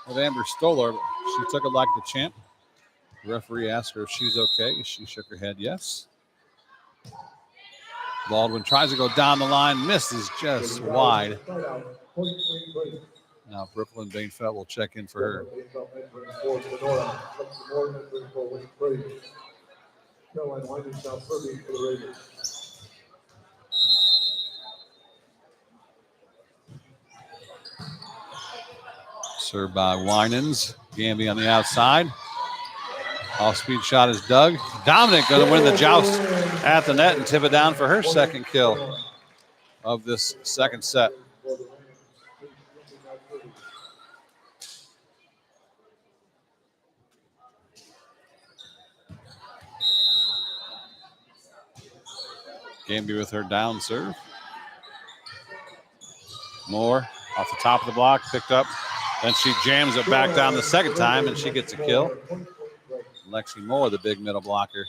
of Amber Stoller. She took it like the champ. The referee asked her if she's okay. She shook her head yes. Baldwin tries to go down the line, misses just wide. Now Brooklyn Bainfeld will check in for her. Served by Winans. Gamby on the outside. Off-speed shot is dug. Dominic going to win the joust at the net and tip it down for her second kill of this second set. Gamby with her down serve. Moore off the top of the block, picked up. Then she jams it back down the second time, and she gets a kill. Lexi Moore, the big middle blocker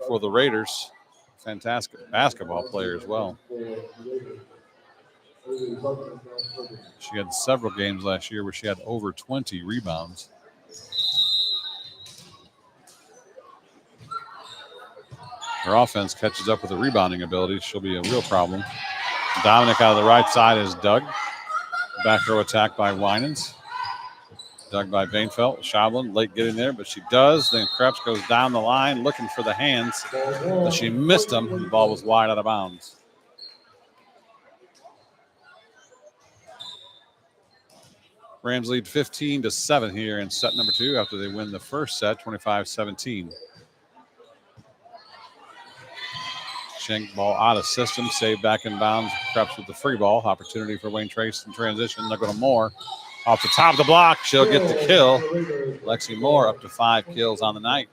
for the Raiders. Fantastic basketball player as well. She had several games last year where she had over 20 rebounds. Her offense catches up with the rebounding ability. She'll be a real problem. Dominic out of the right side is dug. Back row attack by Winans. Dug by Bainfeld. Schaublin late getting there, but she does. Then Krebs goes down the line looking for the hands, but she missed them. The ball was wide out of bounds. Rams lead 15-7 here in set number 2 after they win the first set, 25-17. Schenk ball out of system, saved back in bounds. Krebs with the free ball. Opportunity for Wayne Trace in transition. They're going to Moore. Off the top of the block, she'll get the kill. Lexi Moore up to 5 kills on the night.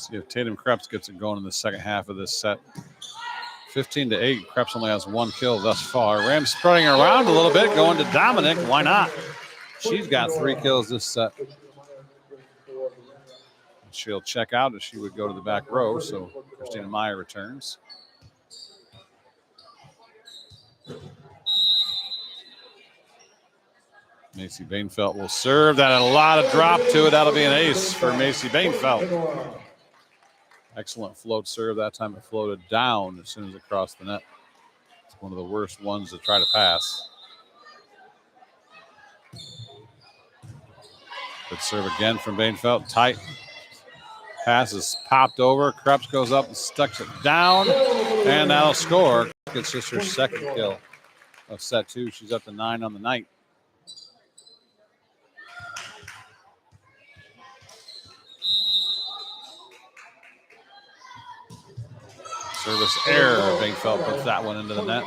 See if Tatum Krebs gets it going in the second half of this set. 15-8. Krebs only has 1 kill thus far. Rams spreading around a little bit, going to Dominic. Why not? She's got 3 kills this set. She'll check out as she would go to the back row. So Christina Meyer returns. Macy Bainfeld will serve. That had a lot of drop to it. That'll be an ace for Macy Bainfeld. Excellent float serve. That time it floated down as soon as it crossed the net. It's one of the worst ones to try to pass. Good serve again from Bainfeld. Tight. Pass is popped over. Krebs goes up and stucks it down. And that'll score. It's just her second kill of set 2. She's up to 9 on the night. Service error. Bainfeld puts that one into the net.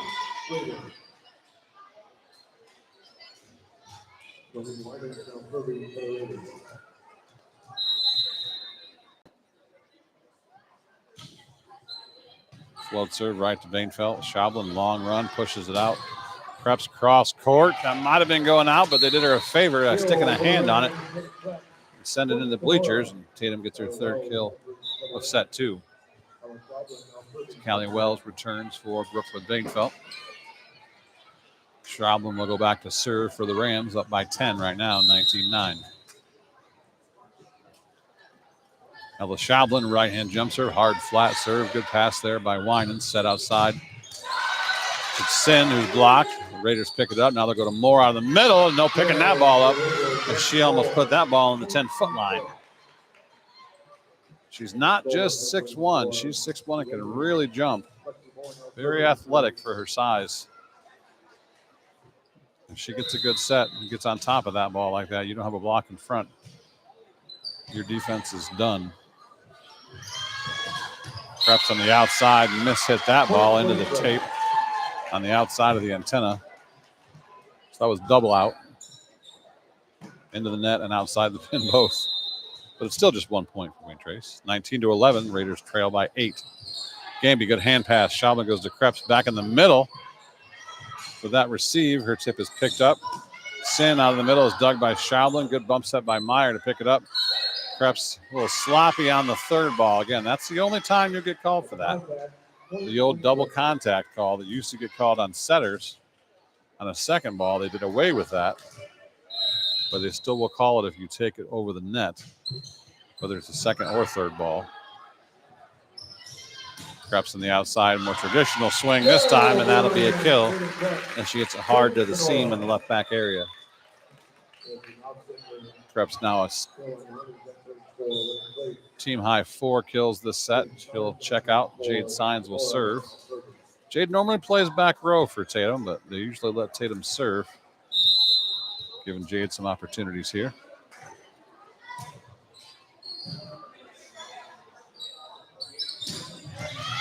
Float serve right to Bainfeld. Schaublin, long run, pushes it out. Krebs cross court. That might have been going out, but they did her a favor, sticking a hand on it. Send it into the bleachers, and Tatum gets her 3rd kill of set 2. Callie Wells returns for Brooklyn Bainfeld. Schaublin will go back to serve for the Rams, up by 10 right now, 19-9. Ella Schaublin, right-hand jump serve, hard flat serve. Good pass there by Winan, set outside. It's Sin who's blocked. The Raiders pick it up. Now they'll go to Moore out of the middle. No picking that ball up. And she almost put that ball on the 10-foot line. She's not just 6'1". She's 6'1" and can really jump. Very athletic for her size. If she gets a good set and gets on top of that ball like that, you don't have a block in front. Your defense is done. Krebs on the outside, hit that ball into the tape on the outside of the antenna. So that was double out. Into the net and outside the pin both. But it's still just 1 point for Wayne Trace. 19-11, Raiders trail by 8. Gamby, good hand pass. Schaublin goes to Krebs back in the middle. For that receive, her tip is picked up. Sin out of the middle is dug by Schaublin. Good bump set by Meyer to pick it up. Krebs a little sloppy on the 3rd ball. Again, that's the only time you'll get called for that. The old double contact call that used to get called on setters. On a 2nd ball, they did away with that. But they still will call it if you take it over the net, whether it's a 2nd or 3rd ball. Krebs on the outside, more traditional swing this time, and that'll be a kill. And she gets it hard to the seam in the left back area. Krebs now a team high 4 kills this set. She'll check out. Jade Signs will serve. Jade normally plays back row for Tatum, but they usually let Tatum serve, giving Jade some opportunities here.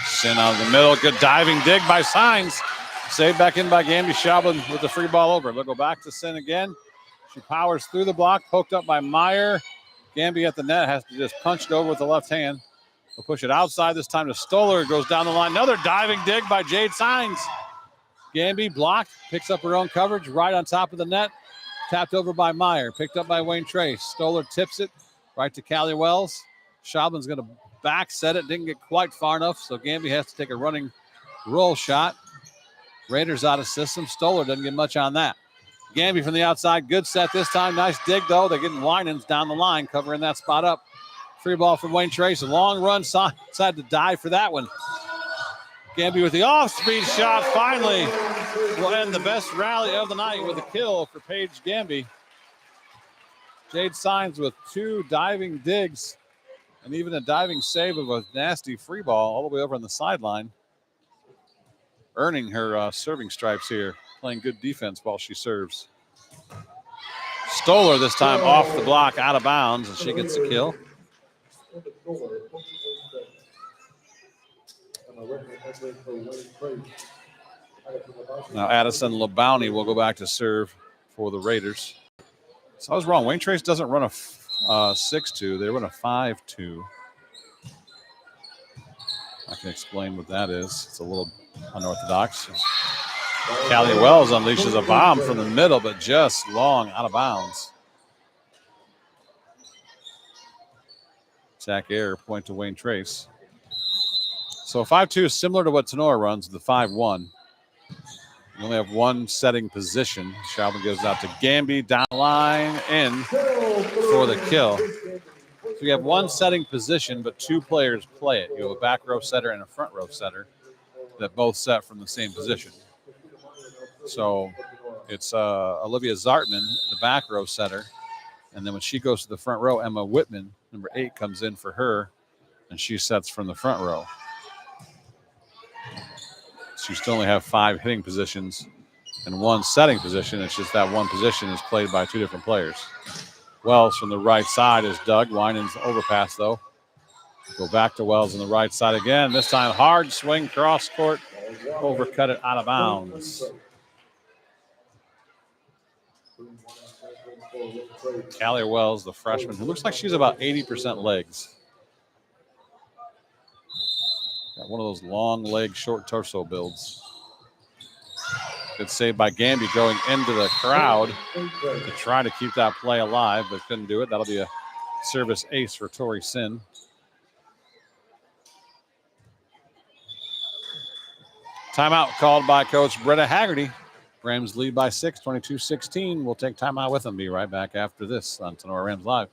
Sin out of the middle. Good diving dig by Signs. Saved back in by Gamby Schaublin with the free ball over. They'll go back to Sin again. She powers through the block, poked up by Meyer. Gamby at the net has to just punch it over with the left hand. They'll push it outside this time to Stoller. Goes down the line. Another diving dig by Jade Signs. Gamby blocked, picks up her own coverage right on top of the net. Tapped over by Meyer, picked up by Wayne Trace. Stoller tips it right to Callie Wells. Schaublin's going to back set it. Didn't get quite far enough, so Gamby has to take a running roll shot. Raiders out of system. Stoller doesn't get much on that. Gamby from the outside. Good set this time. Nice dig, though. They're getting Winans down the line, covering that spot up. Free ball from Wayne Trace. A long run. Decided to dive for that one. Gamby with the off-speed shot. Finally will end the best rally of the night with a kill for Paige Gamby. Jade Signs with 2 diving digs and even a diving save of a nasty free ball all the way over on the sideline. Earning her serving stripes here, playing good defense while she serves. Stoller this time off the block, out of bounds, and she gets the kill. Now Addison LeBounty will go back to serve for the Raiders. So I was wrong. Wayne Trace doesn't run a 6-2. They run a 5-2. I can explain what that is. It's a little unorthodox. Callie Wells unleashes a bomb from the middle, but just long out of bounds. Zach Air, point to Wayne Trace. So 5-2 is similar to what Tinora runs, the 5-1. You only have one setting position. Schaubin gives out to Gamby, down the line, in for the kill. So you have one setting position, but two players play it. You have a back row setter and a front row setter that both set from the same position. So it's Olivia Zartman, the back row setter. And then when she goes to the front row, Emma Whitman, number 8, comes in for her, and she sets from the front row. So you still only have 5 hitting positions and one setting position. It's just that one position is played by 2 different players. Wells from the right side is dug. Winans overpass, though. Go back to Wells on the right side again. This time, hard swing, cross court, overcut it out of bounds. Callie Wells, the freshman, who looks like she's about 80% legs. Got one of those long leg, short torso builds. Good save by Gamby going into the crowd to try to keep that play alive, but couldn't do it. That'll be a service ace for Tori Sin. Timeout called by Coach Britta Haggerty. Rams lead by 6, 22-16. We'll take timeout with them. Be right back after this on Tinora Rams Live.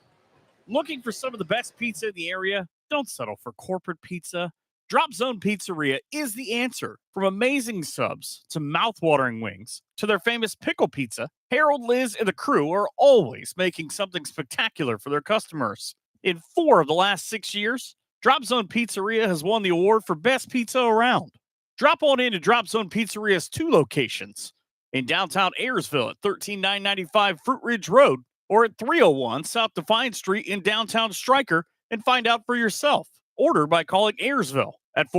Looking for some of the best pizza in the area? Don't settle for corporate pizza. Drop Zone Pizzeria is the answer. From amazing subs to mouth-watering wings to their famous pickle pizza, Harold, Liz, and the crew are always making something spectacular for their customers. In 4 of the last 6 years, Drop Zone Pizzeria has won the award for best pizza around. Drop on in to Drop Zone Pizzeria's 2 locations in downtown Ayersville at 13995 Fruit Ridge Road or at 301 South Defiance Street in downtown Stryker, and find out for yourself. Order by calling Ayersville at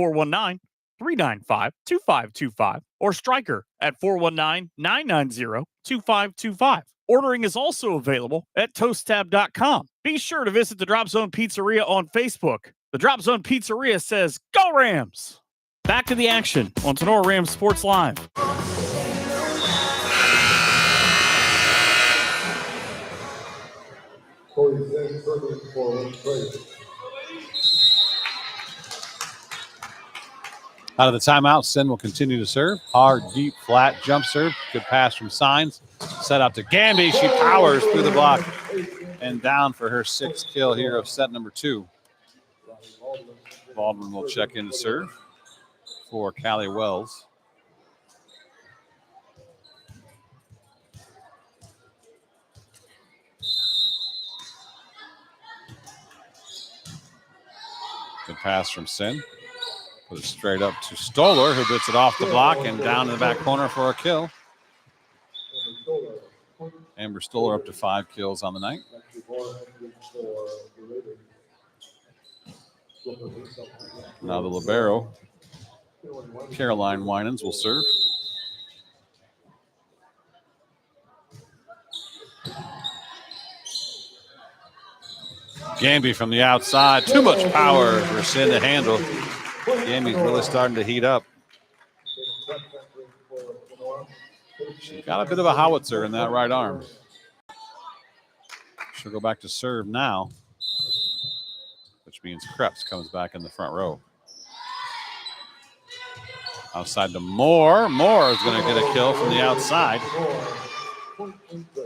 419-395-2525 or Stryker at 419-990-2525. Ordering is also available at toasttab.com. Be sure to visit the Drop Zone Pizzeria on Facebook. The Drop Zone Pizzeria says, "Go Rams!" Back to the action on Tinora Rams Sports Live. Out of the timeout, Sin will continue to serve. Hard, deep, flat jump serve. Good pass from Signs. Set out to Gamby. She powers through the block and down for her 6th kill here of set number 2. Baldwin will check in to serve for Callie Wells. Good pass from Sin. Put it straight up to Stoller, who gets it off the block and down in the back corner for a kill. Amber Stoller up to 5 kills on the night. Now the libero, Caroline Winans, will serve. Gamby from the outside. Too much power for Sin to handle. Gamby's really starting to heat up. She's got a bit of a howitzer in that right arm. She'll go back to serve now, which means Krebs comes back in the front row. Outside to Moore. Moore is going to get a kill from the outside.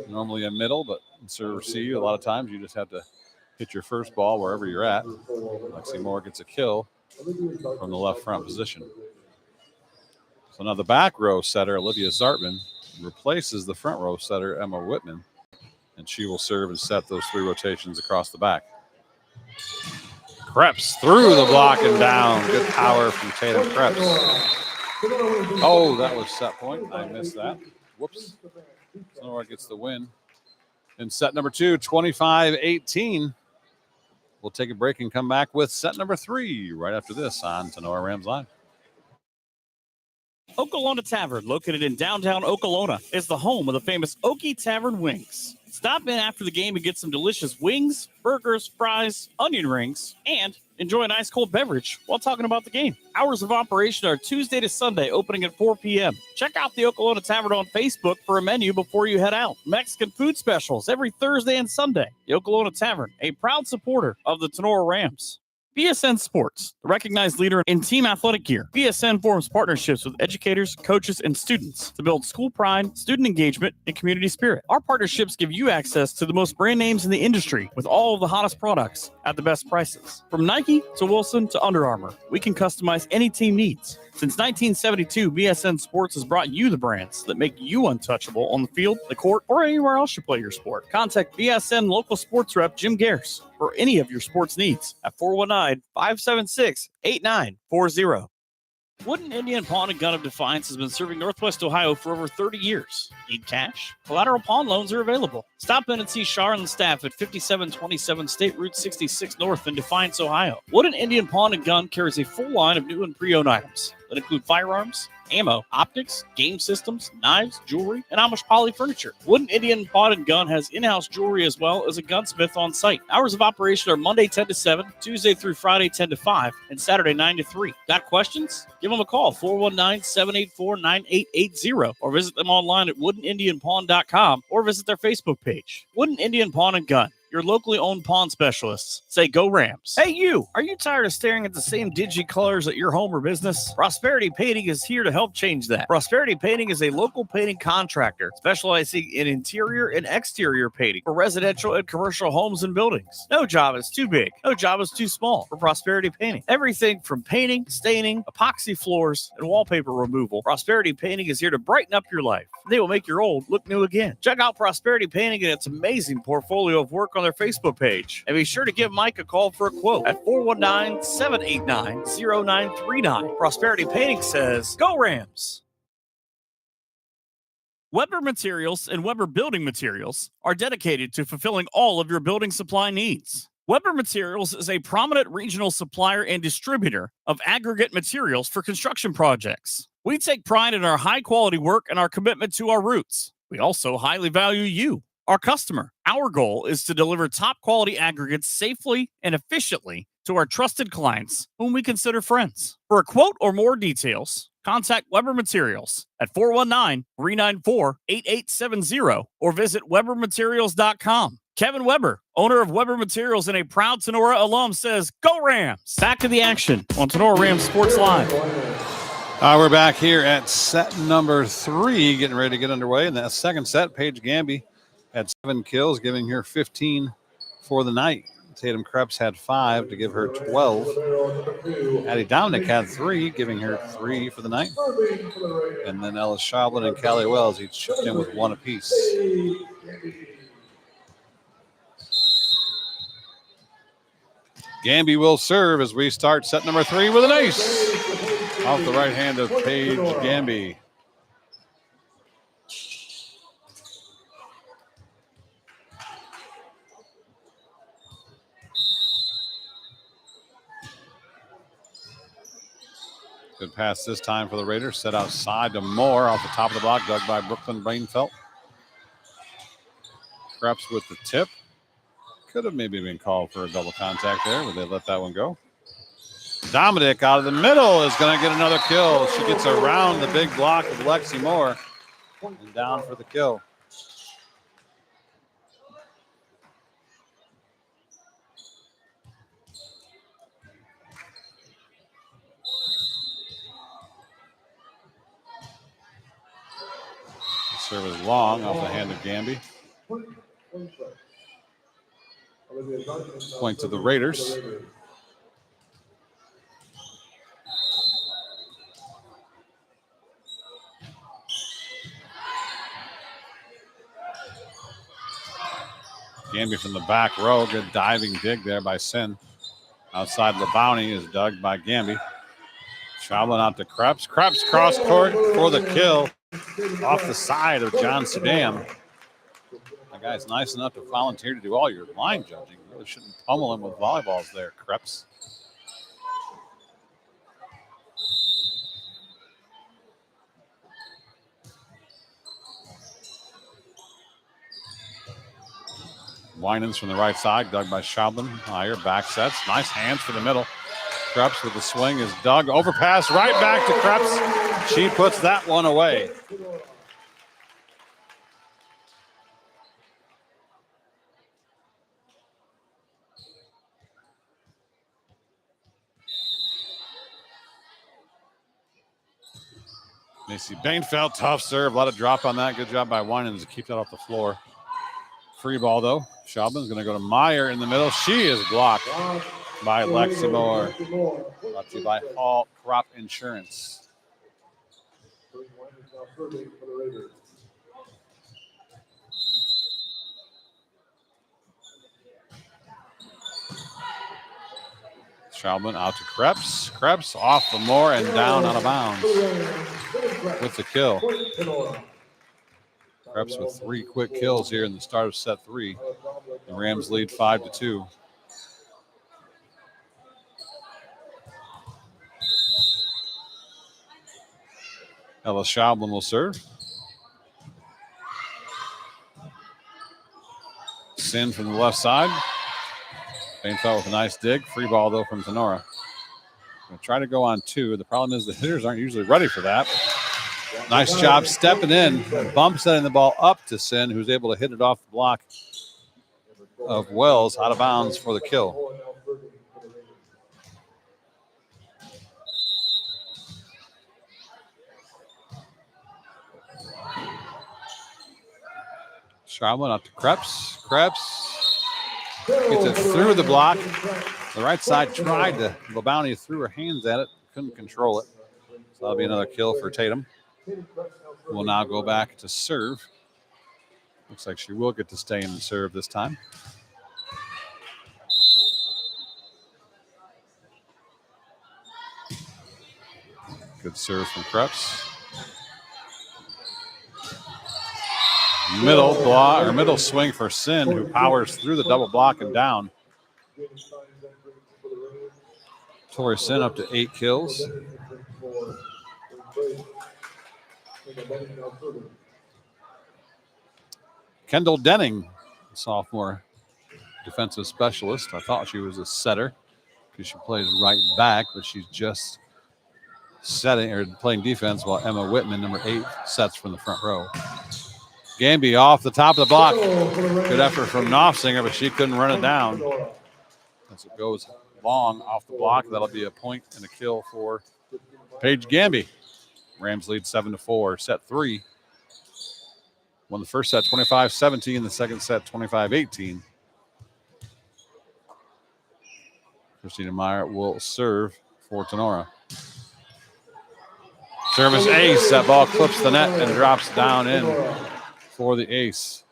Normally a middle, but in serve C, a lot of times you just have to hit your first ball wherever you're at. Lexi Moore gets a kill from the left front position. So now the back row setter, Olivia Zartman, replaces the front row setter, Emma Whitman, and she will serve and set those 3 rotations across the back. Krebs through the block and down. Good power from Tatum Krebs. Oh, that was set point. I missed that. Whoops. Tinora gets the win. In set number 2, 25-18. We'll take a break and come back with set number 3 right after this on Tinora Rams Live. Okolona Tavern, located in downtown Okolona, is the home of the famous Okie Tavern wings. Stop in after the game and get some delicious wings, burgers, fries, onion rings, and enjoy an ice cold beverage while talking about the game. Hours of operation are Tuesday to Sunday, opening at 4 p.m. Check out the Okolona Tavern on Facebook for a menu before you head out. Mexican food specials every Thursday and Sunday. The Okolona Tavern, a proud supporter of the Tinora Rams. BSN Sports, the recognized leader in team athletic gear. BSN forms partnerships with educators, coaches, and students to build school pride, student engagement, and community spirit. Our partnerships give you access to the most brand names in the industry with all of the hottest products at the best prices. From Nike to Wilson to Under Armour, we can customize any team needs. Since 1972, BSN Sports has brought you the brands that make you untouchable on the field, the court, or anywhere else you play your sport. Contact BSN local sports rep Jim Garris for any of your sports needs at 419-576-8940. Wooden Indian Pawn and Gun of Defiance has been serving Northwest Ohio for over 30 years. Need cash? Collateral pawn loans are available. Stop in and see Shar and the staff at 5727 State Route 66 North in Defiance, Ohio. Wooden Indian Pawn and Gun carries a full line of new and pre-owned items that include firearms, ammo, optics, game systems, knives, jewelry, and Amish poly furniture. Wooden Indian Pawn and Gun has in-house jewelry as well as a gunsmith on site. Hours of operation are Monday 10 to 7, Tuesday through Friday 10 to 5, and Saturday 9 to 3. Got questions? Give them a call, 419-784-9880, or visit them online at woodenindianpawn.com or visit their Facebook page. Wooden Indian Pawn and Gun, your locally owned pawn specialists. Say go Rams. Hey you, are you tired of staring at the same dingy colors at your home or business? Prosperity Painting is here to help change that. Prosperity Painting is a local painting contractor specializing in interior and exterior painting for residential and commercial homes and buildings. No job is too big. No job is too small for Prosperity Painting. Everything from painting, staining, epoxy floors, and wallpaper removal. Prosperity Painting is here to brighten up your life. They will make your old look new again. Check out Prosperity Painting and its amazing portfolio of work on their Facebook page. And be sure to give Mike a call for a quote at 419-789-0939. Prosperity Painting says, go Rams! Weber Materials and Weber Building Materials are dedicated to fulfilling all of your building supply needs. Weber Materials is a prominent regional supplier and distributor of aggregate materials for construction projects. We take pride in our high-quality work and our commitment to our roots. We also highly value you, our customer. Our goal is to deliver top-quality aggregates safely and efficiently to our trusted clients, whom we consider friends. For a quote or more details, contact Weber Materials at 419-394-8870 or visit webermaterials.com. Kevin Weber, owner of Weber Materials and a proud Tinora alum, says, go Rams! Back to the action on Tinora Rams Sports Live. We're back here at set number 3, getting ready to get underway. In that second set, Paige Gamby had 7 kills, giving her 15 for the night. Tatum Krebs had 5 to give her 12. Addie Dominic had 3, giving her 3 for the night. And then Ellis Schaubland and Callie Wells each chipped in with 1 apiece. Gamby will serve as we start set number 3 with an ace off the right hand of Paige Gamby. Good pass this time for the Raiders. Set outside to Moore off the top of the block, dug by Brooklyn Brainfelt. Krebs with the tip. Could have maybe been called for a double contact there, but they let that one go. Dominic out of the middle is going to get another kill. She gets around the big block of Lexi Moore and down for the kill. The serve is long off the hand of Gamby. Point to the Raiders. Gamby from the back row. Good diving dig there by Sin. Outside LeBounty is dug by Gamby. Schaubland out to Krebs. Krebs cross court for the kill off the side of John Sudam. That guy's nice enough to volunteer to do all your line judging. You really shouldn't pummel him with volleyballs there, Krebs. Winans from the right side, dug by Schaublin. Meyer back sets. Nice hands for the middle. Krebs with the swing is dug. Overpass right back to Krebs. She puts that one away. Macy Bainfeld, tough serve. A lot of drop on that. Good job by Winans to keep that off the floor. Free ball, though. Schaublin's going to go to Meyer in the middle. She is blocked by Lexi Moore. Brought to you by Hall Crop Insurance. Schaublin out to Krebs. Krebs off the Moore and down out of bounds with the kill. Krebs with 3 quick kills here in the start of set 3. The Rams lead 5-2. Ella Schaublin will serve. Sin from the left side. Bainfeld with a nice dig. Free ball, though, from Tinora. Going to try to go on 2. The problem is the hitters aren't usually ready for that. Nice job stepping in. Bump setting the ball up to Sin, who's able to hit it off the block of Wells out of bounds for the kill. Schaublin up to Krebs. Krebs gets it through the block. The right side tried to. Bobowney threw her hands at it. Couldn't control it. So that'll be another kill for Tatum. Will now go back to serve. Looks like she will get to stay in the serve this time. Good serve from Krebs. Middle block or middle swing for Sin, who powers through the double block and down. Tori Sin up to 8 kills. Kendall Denning, sophomore defensive specialist. I thought she was a setter because she plays right back, but she's just setting or playing defense while Emma Whitman, number 8, sets from the front row. Gamby off the top of the block. Good effort from Knopfsinger, but she couldn't run it down. As it goes long off the block, that'll be a point and a kill for Paige Gamby. Rams lead 7-4. Set 3. Won the first set 25-17, the second set 25-18. Christina Meyer will serve for Tinora. Service ace. That ball clips the net and drops down in for the ace.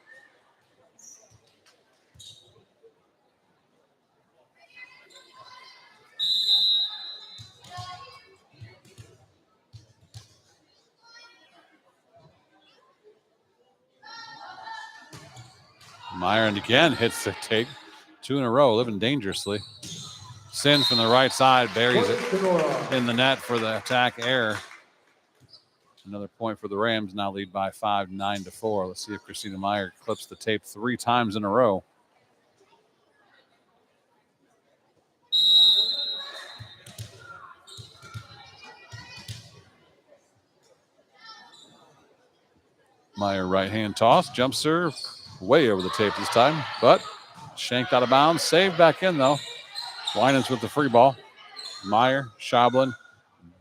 Meyer and again hits the take. 2 in a row, living dangerously. Sin from the right side buries it in the net for the attack error. Another point for the Rams, now lead by 5, 9-4. Let's see if Christina Meyer clips the tape 3 times in a row. Meyer right-hand toss, jump serve, way over the tape this time, but shanked out of bounds, saved back in though. Winans with the free ball. Meyer, Schaublin,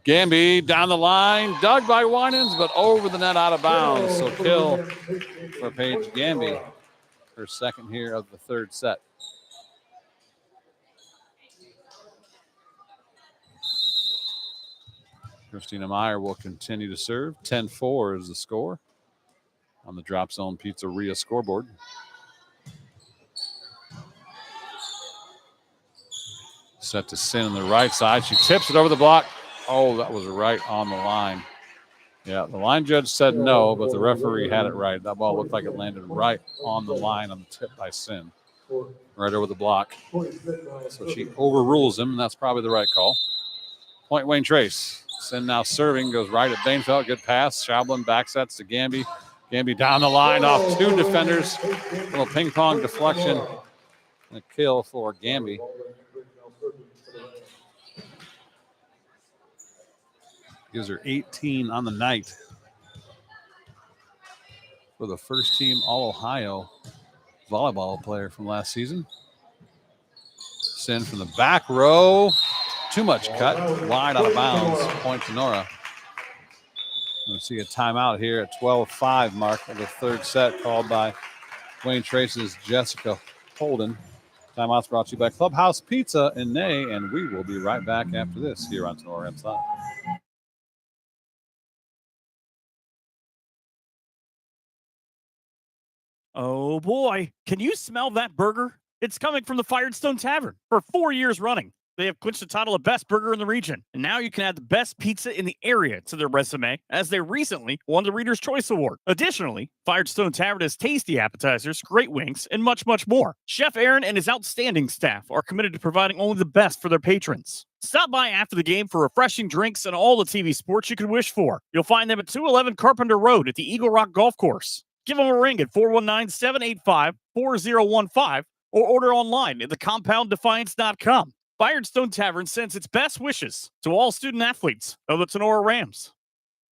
Gamby down the line, dug by Winans, but over the net out of bounds. So kill for Paige Gamby, her second here of the third set. Christina Meyer will continue to serve. 10-4 is the score on the Drop Zone Pizzeria scoreboard. Set to Sin on the right side. She tips it over the block. Oh, that was right on the line. Yeah, the line judge said no, but the referee had it right. That ball looked like it landed right on the line on the tip by Sin. Right over the block. So she overrules him, and that's probably the right call. Point Wayne Trace. Sin now serving, goes right at Bainfeld. Good pass. Schaublin back sets to Gamby. Gamby down the line off 2 defenders. A little ping pong deflection. And a kill for Gamby. Gives her 18 on the night for the first team All-Ohio volleyball player from last season. Send from the back row. Too much cut. Wide out of bounds. Point to Nora. We'll see a timeout here at 12:05 mark of the third set called by Wayne Trace's Jessica Holden. Timeout's brought to you by Clubhouse Pizza in Ney, and we will be right back after this here on Tinora Rams Live. Oh boy, can you smell that burger? It's coming from the Firestone Tavern for 4 years running. They have clinched the title of best burger in the region, and now you can add the best pizza in the area to their resume, as they recently won the Reader's Choice Award. Additionally, Firestone Tavern has tasty appetizers, great wings, and much, much more. Chef Aaron and his outstanding staff are committed to providing only the best for their patrons. Stop by after the game for refreshing drinks and all the TV sports you could wish for. You'll find them at 211 Carpenter Road at the Eagle Rock Golf Course. Give them a ring at 419-785-4015 or order online at thecompounddefiance.com. Firestone Tavern sends its best wishes to all student athletes of the Tinora Rams.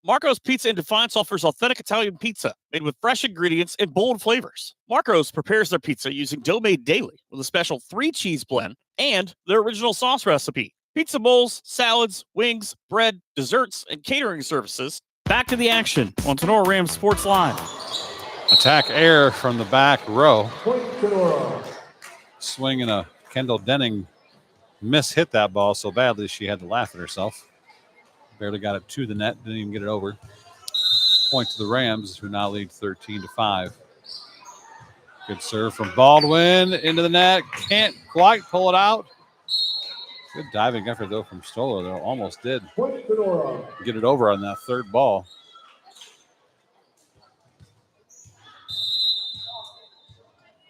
Marco's Pizza in Defiance offers authentic Italian pizza made with fresh ingredients and bold flavors. Marco's prepares their pizza using dough made daily with a special 3-cheese blend and their original sauce recipe. Pizza bowls, salads, wings, bread, desserts, and catering services. Back to the action on Tinora Rams Sports Live. Attack air from the back row. Swinging a Kendall Denning hit that ball so badly she had to laugh at herself. Barely got it to the net, didn't even get it over. Point to the Rams, who now lead 13-5. Good serve from Baldwin into the net. Can't quite pull it out. Good diving effort, though, from Stoller, though. Almost did get it over on that third ball.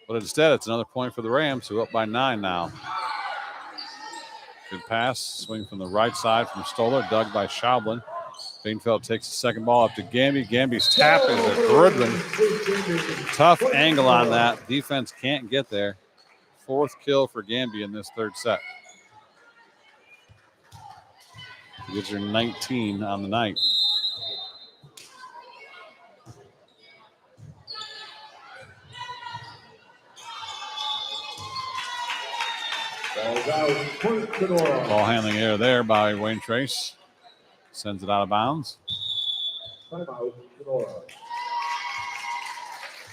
But instead, it's another point for the Rams, who are up by 9 now. Good pass, swing from the right side from Stoller, dug by Schaublin. Bainfeld takes the second ball up to Gamby. Gamby's tap is a good one. Tough angle on that. Defense can't get there. 4th kill for Gamby in this third set. He gives her 19 on the night. Ball handling error there by Wayne Trace. Sends it out of bounds.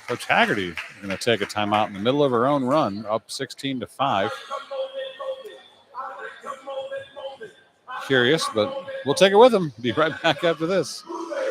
Coach Haggerty is going to take a timeout in the middle of her own run, up 16-5. Curious, but we'll take it with them. Be right back after this.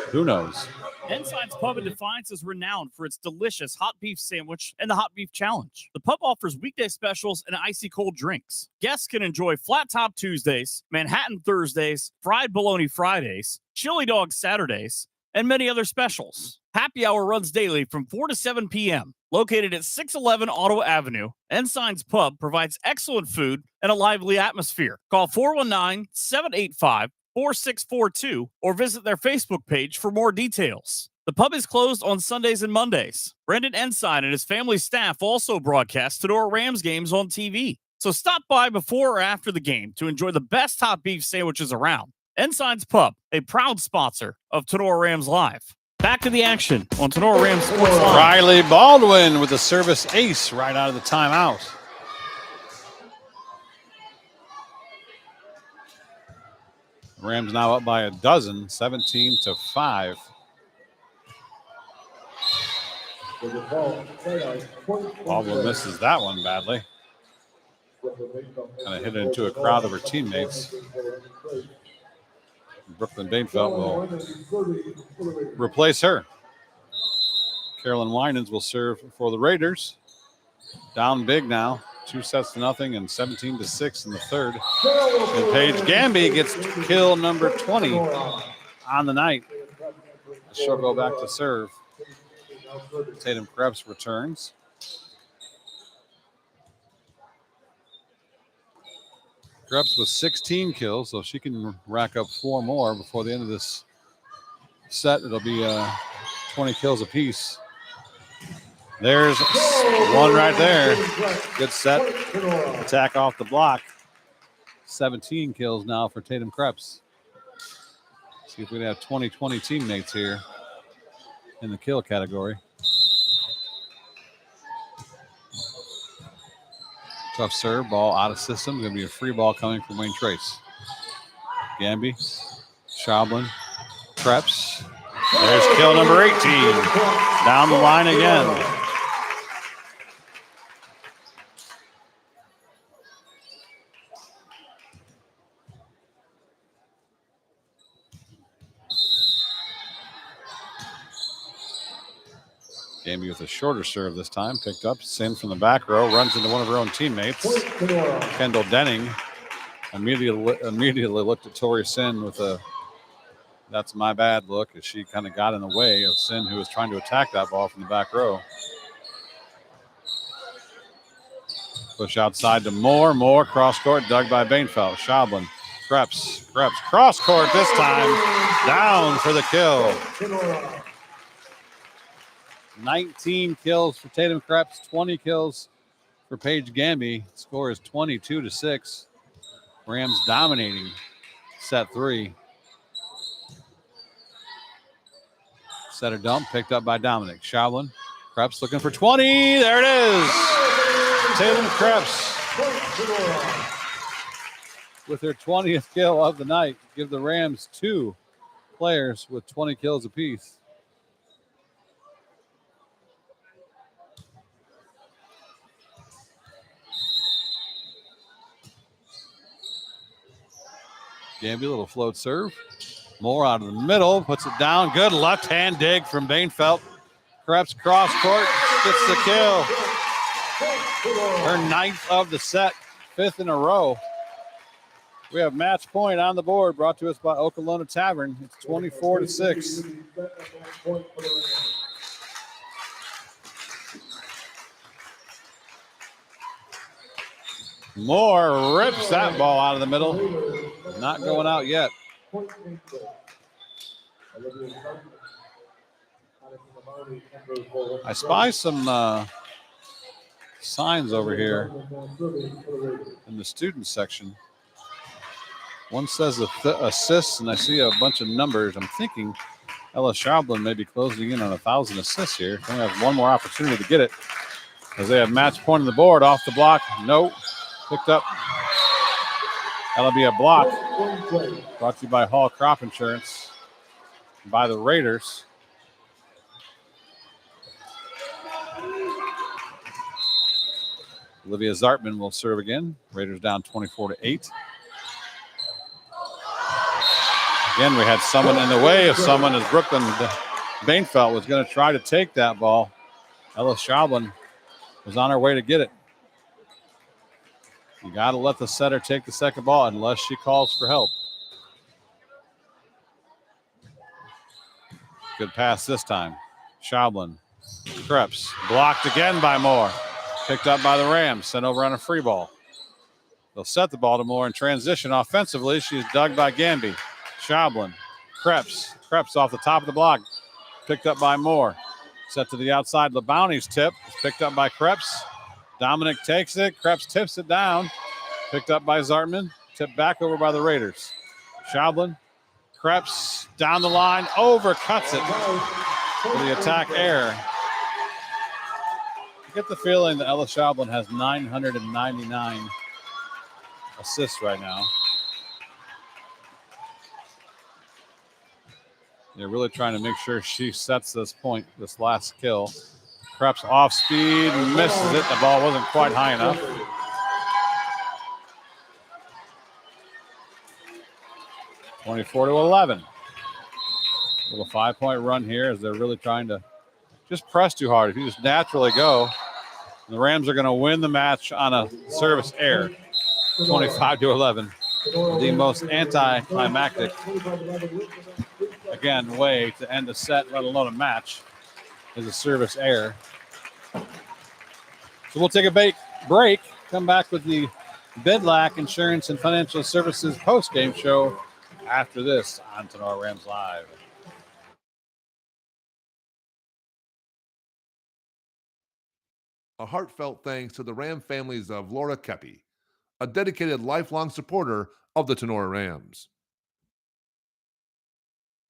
Who knows? Ensign's Pub in Defiance is renowned for its delicious hot beef sandwich and the hot beef challenge. The pub offers weekday specials and icy cold drinks. Guests can enjoy Flat Top Tuesdays, Manhattan Thursdays, Fried Bologna Fridays, Chili Dog Saturdays, and many other specials. Happy hour runs daily from 4 to 7 p.m. Located at 611 Ottawa Avenue, Ensign's Pub provides excellent food and a lively atmosphere. Call 419-785-4642 or visit their Facebook page for more details. The pub is closed on Sundays and Mondays. Brendan Ensign and his family staff also broadcast Tinora Rams games on TV. So stop by before or after the game to enjoy the best hot beef sandwiches around. Ensign's Pub, a proud sponsor of Tinora Rams Live. Back to the action on Tinora Rams Sports Live. Riley Baldwin with a service ace right out of the timeout. Rams now up by a dozen, 17-5. Baldwin misses that one badly. Kind of hit it into a crowd of her teammates. Brooklyn Bainfeld will replace her. Carolyn Winans will serve for the Raiders. Down big now, 2-0 and 17-6 in the third. And Paige Gamby gets kill number 20 on the night. She'll go back to serve. Tatum Krebs returns. Krebs with 16 kills, so she can rack up 4 more before the end of this set. It'll be 20 kills apiece. There's one right there. Good set. Attack off the block. 17 kills now for Tatum Krebs. See if we can have 20-20 teammates here in the kill category. Tough serve, ball out of system. Going to be a free ball coming from Wayne Trace. Gamby, Schablin, Krebs. There's kill number 18. Down the line again. Gamby with a shorter serve this time. Picked up. Sin from the back row. Runs into one of her own teammates. Kendall Denning immediately looked at Tori Sin with a "that's my bad" look as she kind of got in the way of Sin, who was trying to attack that ball from the back row. Push outside to Moore. Cross court. Dug by Bainfeld. Schablin. Krebs. Cross court this time. Down for the kill. 19 kills for Tatum Krebs, 20 kills for Paige Gamby. Score is 22-6. Rams dominating set 3. Setter dump picked up by Dominic. Schablin. Krebs looking for 20. There it is. Tatum Krebs with her 20th kill of the night. Give the Rams 2 players with 20 kills apiece. Gamby, little float serve. Moore out of the middle, puts it down. Good left-hand dig from Bainfeld. Krebs cross court, gets the kill. Her 9th of the set, 5th in a row. We have match point on the board, brought to us by Okolona Tavern. It's 24-6. Moore rips that ball out of the middle. Not going out yet. I spy some signs over here in the student section. One says assists, and I see a bunch of numbers. I'm thinking Ella Schablin may be closing in on 1,000 assists here. They have one more opportunity to get it as they have match point on the board. Off the block. No. Picked up. That'll be a block. Brought to you by Hall Crop Insurance. By the Raiders. Olivia Zartman will serve again. Raiders down 24-8. Again, we had someone in the way of someone as Brooklyn Bainfeld was going to try to take that ball. Ella Schablin was on her way to get it. You got to let the setter take the second ball unless she calls for help. Good pass this time. Schablin. Krebs. Blocked again by Moore. Picked up by the Rams. Sent over on a free ball. They'll set the ball to Moore in transition offensively. She's dug by Gamby. Schablin. Krebs. Krebs off the top of the block. Picked up by Moore. Set to the outside. LeBounty's tip. Picked up by Krebs. Dominic takes it. Krebs tips it down. Picked up by Zartman. Tipped back over by the Raiders. Schablin. Krebs down the line. Overcuts it for the attack error. I get the feeling that Ella Schablin has 999 assists right now. They're really trying to make sure she sets this point, this last kill. Krebs off speed, misses it. The ball wasn't quite high enough. (24-11). Little 5-point run here as they're really trying to just press too hard. If you just naturally go, the Rams are going to win the match on a service error. 25-11. The most anticlimactic, again, way to end a set, let alone a match, is a service error. So we'll take a break, come back with the Bidlack Insurance and Financial Services post-game show after this on Tinora Rams Live. A heartfelt thanks to the Ram families of Laura Kepi, a dedicated lifelong supporter of the Tinora Rams.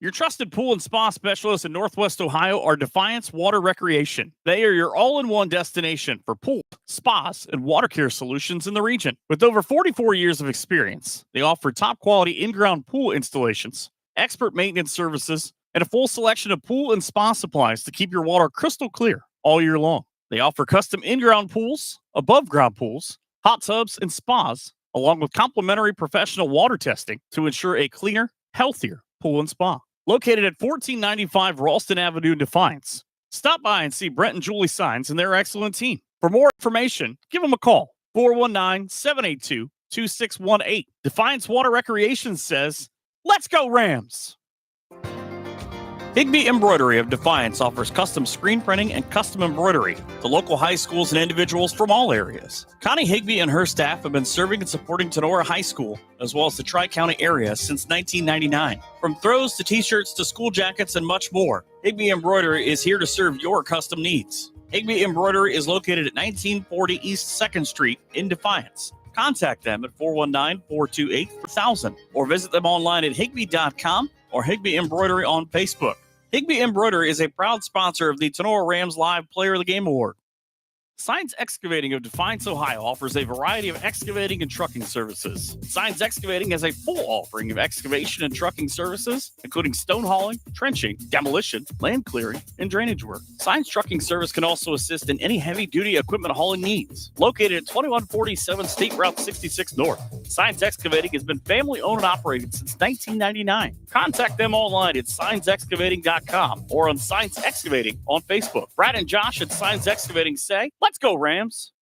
Your trusted pool and spa specialists in Northwest Ohio are Defiance Water Recreation. They are your all-in-one destination for pool, spas, and water care solutions in the region. With over 44 years of experience, they offer top-quality in-ground pool installations, expert maintenance services, and a full selection of pool and spa supplies to keep your water crystal clear all year long. They offer custom in-ground pools, above-ground pools, hot tubs, and spas, along with complimentary professional water testing to ensure a cleaner, healthier pool and spa. Located at 1495 Ralston Avenue in Defiance. Stop by and see Brent and Julie Signs and their excellent team. For more information, give them a call, 419-782-2618. Defiance Water Recreation says, let's go Rams! Higby Embroidery of Defiance offers custom screen printing and custom embroidery to local high schools and individuals from all areas. Connie Higby and her staff have been serving and supporting Tinora High School, as well as the Tri-County area since 1999. From throws to t-shirts to school jackets and much more, Higby Embroidery is here to serve your custom needs. Higby Embroidery is located at 1940 East 2nd Street in Defiance. Contact them at 419-428-4000 or visit them online at higby.com or Higby Embroidery on Facebook. Higby Embroidery is a proud sponsor of the Tinora Rams Live Player of the Game Award. Signs Excavating of Defiance, Ohio offers a variety of excavating and trucking services. Signs Excavating has a full offering of excavation and trucking services, including stone hauling, trenching, demolition, land clearing, and drainage work. Signs Trucking Service can also assist in any heavy-duty equipment hauling needs. Located at 2147 State Route 66 North, Signs Excavating has been family-owned and operated since 1999. Contact them online at signsexcavating.com or on Signs Excavating on Facebook. Brad and Josh at Signs Excavating say, let's go, Rams.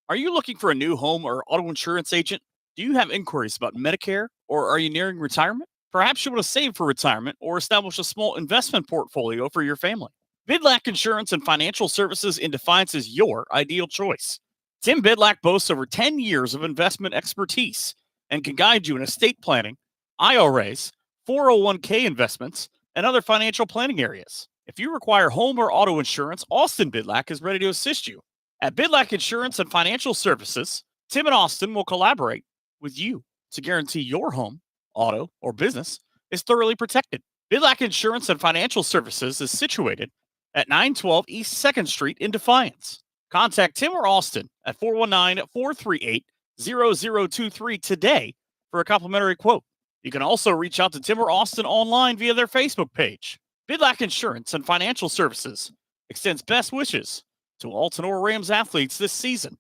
Are you looking for a new home or auto insurance agent? Do you have inquiries about Medicare, or are you nearing retirement? Perhaps you want to save for retirement or establish a small investment portfolio for your family. Bidlack Insurance and Financial Services in Defiance is your ideal choice. Tim Bidlack boasts over 10 years of investment expertise and can guide you in estate planning, IRAs, 401k investments, and other financial planning areas. If you require home or auto insurance, Austin Bidlack is ready to assist you. At Bidlack Insurance and Financial Services, Tim and Austin will collaborate with you to guarantee your home, auto, or business is thoroughly protected. Bidlack Insurance and Financial Services is situated at 912 East 2nd Street in Defiance. Contact Tim or Austin at 419-438-0023 today for a complimentary quote. You can also reach out to Tim or Austin online via their Facebook page. Bidlack Insurance and Financial Services extends best wishes to all Tinora Rams athletes this season.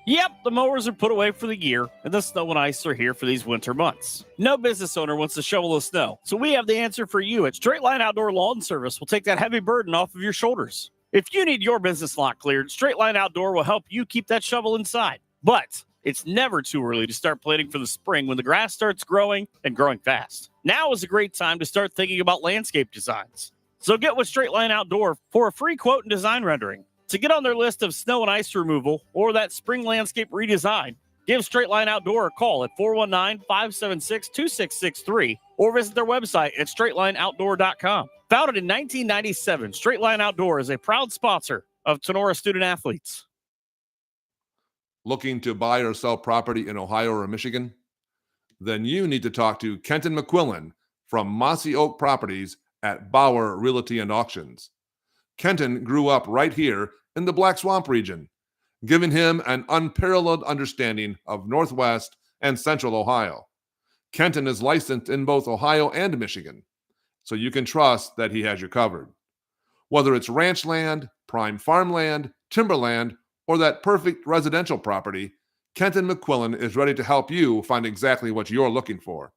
Yep, the mowers are put away for the year, and the snow and ice are here for these winter months. No business owner wants to shovel the snow, so we have the answer for you. At Straight Line Outdoor Lawn Service will take that heavy burden off of your shoulders. If you need your business lot cleared, Straight Line Outdoor will help you keep that shovel inside. But it's never too early to start planting for the spring when the grass starts growing and growing fast. Now is a great time to start thinking about landscape designs. So get with Straight Line Outdoor for a free quote and design rendering. To get on their list of snow and ice removal or that spring landscape redesign, give Straight Line Outdoor a call at 419-576-2663 or visit their website at straightlineoutdoor.com. Founded in 1997, Straight Line Outdoor is a proud sponsor of Tinora student athletes. Looking to buy or sell property in Ohio or Michigan? Then you need to talk to Kenton McQuillan from Mossy Oak Properties at Bauer Realty and Auctions. Kenton grew up right here in the Black Swamp region, giving him an unparalleled understanding of Northwest and Central Ohio. Kenton is licensed in both Ohio and Michigan, so you can trust that he has you covered. Whether it's ranch land, prime farmland, timberland, or that perfect residential property, Kenton McQuillan is ready to help you find exactly what you're looking for.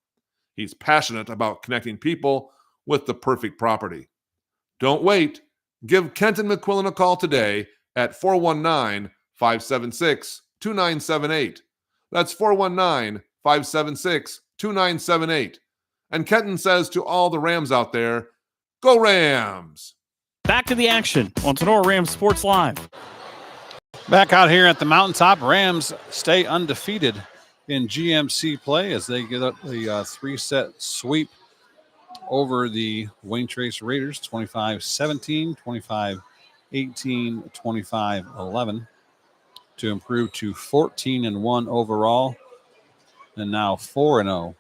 He's passionate about connecting people with the perfect property. Don't wait. Give Kenton McQuillan a call today at 419-576-2978. That's 419-576-2978. And Kenton says to all the Rams out there, go Rams! Back to the action on Tinora Rams Sports Live. Back out here at the mountaintop, Rams stay undefeated in GMC play as they get up the three-set sweep over the Wayne Trace Raiders, 25-17, 18, 25, 11 to improve to 14-1 overall, and now 4-0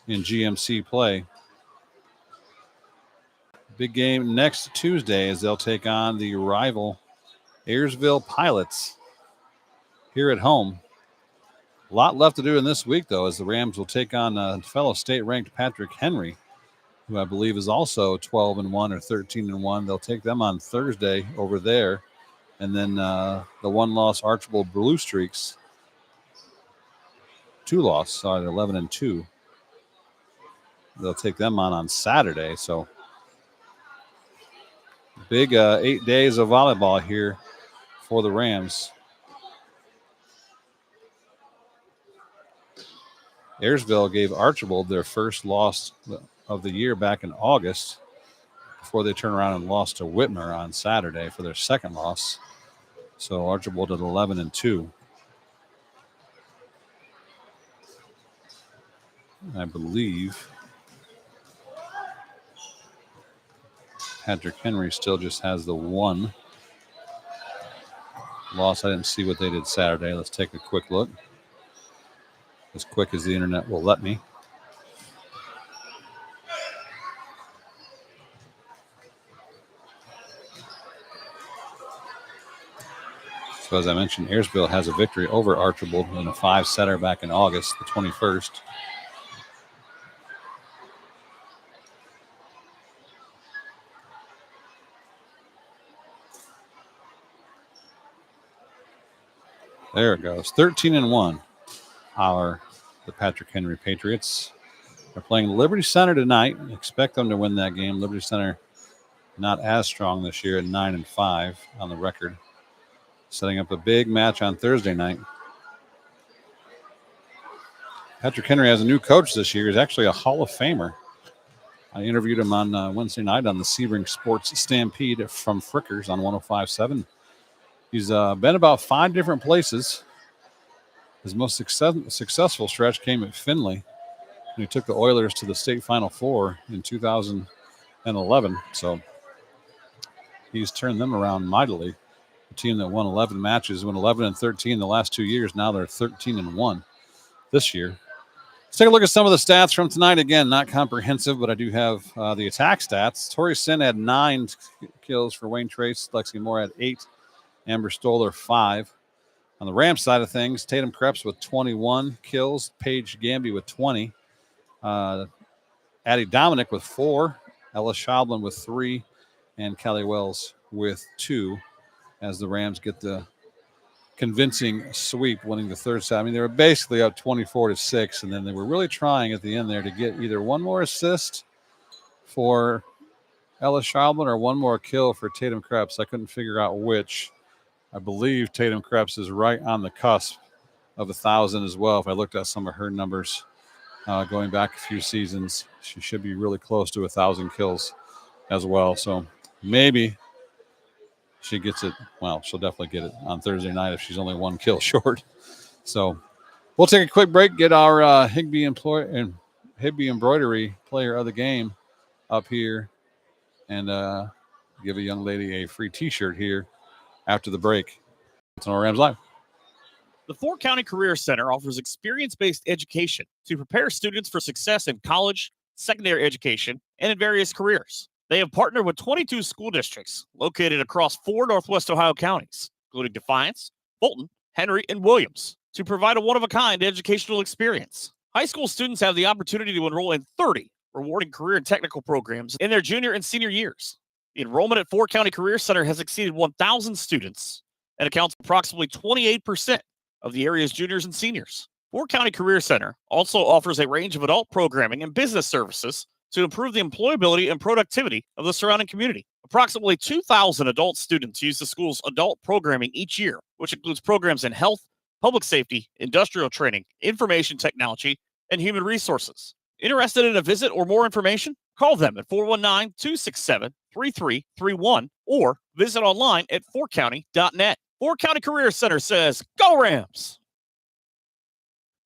in GMC play. Big game next Tuesday as they'll take on the rival Ayersville Pilots here at home. A lot left to do in this week, though, as the Rams will take on fellow state-ranked Patrick Henry, who I believe is also 12-1 or 13-1. They'll take them on Thursday over there. And then the one-loss Archibald Blue Streaks, 11-2. They'll take them on Saturday. So big 8 days of volleyball here for the Rams. Ayersville gave Archibald their first loss of the year back in August before they turn around and lost to Whitmer on Saturday for their second loss. So Archibald at 11-2. I believe Patrick Henry still just has the one loss. I didn't see what they did Saturday. Let's take a quick look. As quick as the internet will let me. So as I mentioned, Ayersville has a victory over Archibald in a 5-setter back in August, the 21st. There it goes. 13-1. The Patrick Henry Patriots are playing Liberty Center tonight. Expect them to win that game. Liberty Center not as strong this year at 9-5 on the record. Setting up a big match on Thursday night. Patrick Henry has a new coach this year. He's actually a Hall of Famer. I interviewed him on Wednesday night on the Sebring Sports Stampede from Frickers on 105.7. He's been about 5 different places. His most successful stretch came at Findlay. He took the Oilers to the state Final Four in 2011. So he's turned them around mightily. A team that won 11 matches, went 11-13 the last 2 years. Now they're 13-1 this year. Let's take a look at some of the stats from tonight. Again, not comprehensive, but I do have the attack stats. Tori Sin had 9 kills for Wayne Trace. Lexi Moore had 8. Amber Stoller 5. On the Rams side of things, Tatum Krebs with 21 kills. Paige Gamby with 20. Addie Dominic with 4. Ella Schablin with 3. And Kelly Wells with 2 as the Rams get the convincing sweep, winning the third set. I mean, they were basically up 24-6, and then they were really trying at the end there to get either one more assist for Ella Schablin or one more kill for Tatum Krebs. I couldn't figure out which. I believe Tatum Krebs is right on the cusp of 1,000 as well. If I looked at some of her numbers going back a few seasons, she should be really close to 1,000 kills as well. So maybe she gets it. Well, she'll definitely get it on Thursday night if she's only 1 kill short. So we'll take a quick break, get our Higby Embroidery player of the game up here, and give a young lady a free T-shirt here after the break. It's on Rams Live. The Fort County Career Center offers experience-based education to prepare students for success in college, secondary education, and in various careers. They have partnered with 22 school districts located across 4 Northwest Ohio counties, including Defiance, Fulton, Henry, and Williams, to provide a one-of-a-kind educational experience. High school students have the opportunity to enroll in 30 rewarding career and technical programs in their junior and senior years. The enrollment at Fort County Career Center has exceeded 1,000 students and accounts for approximately 28% of the area's juniors and seniors. Fort County Career Center also offers a range of adult programming and business services to improve the employability and productivity of the surrounding community. Approximately 2,000 adult students use the school's adult programming each year, which includes programs in health, public safety, industrial training, information technology, and human resources. Interested in a visit or more information? Call them at 419-267-3331 or visit online at fortcounty.net. Fort County Career Center says, Go Rams!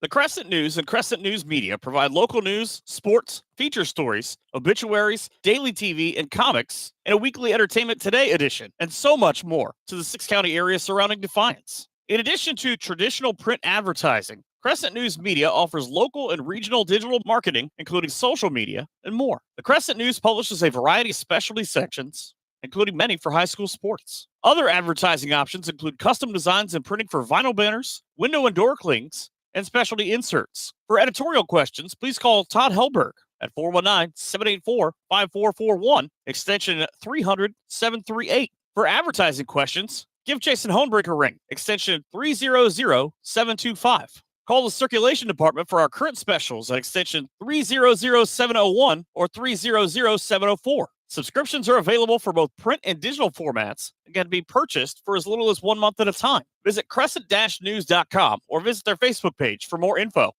The Crescent News and Crescent News Media provide local news, sports, feature stories, obituaries, daily TV, and comics, and a weekly Entertainment Today edition, and so much more to the 6-county area surrounding Defiance. In addition to traditional print advertising, Crescent News Media offers local and regional digital marketing, including social media, and more. The Crescent News publishes a variety of specialty sections, including many for high school sports. Other advertising options include custom designs and printing for vinyl banners, window and door clings, and specialty inserts. For editorial questions, please call Todd Helberg at 419-784-5441, extension 300-738. For advertising questions, give Jason Hohenbrink a ring, extension 300-725. Call the circulation department for our current specials at extension 300-701 or 300-704. Subscriptions are available for both print and digital formats and can be purchased for as little as 1 month at a time. Visit crescent-news.com or visit their Facebook page for more info.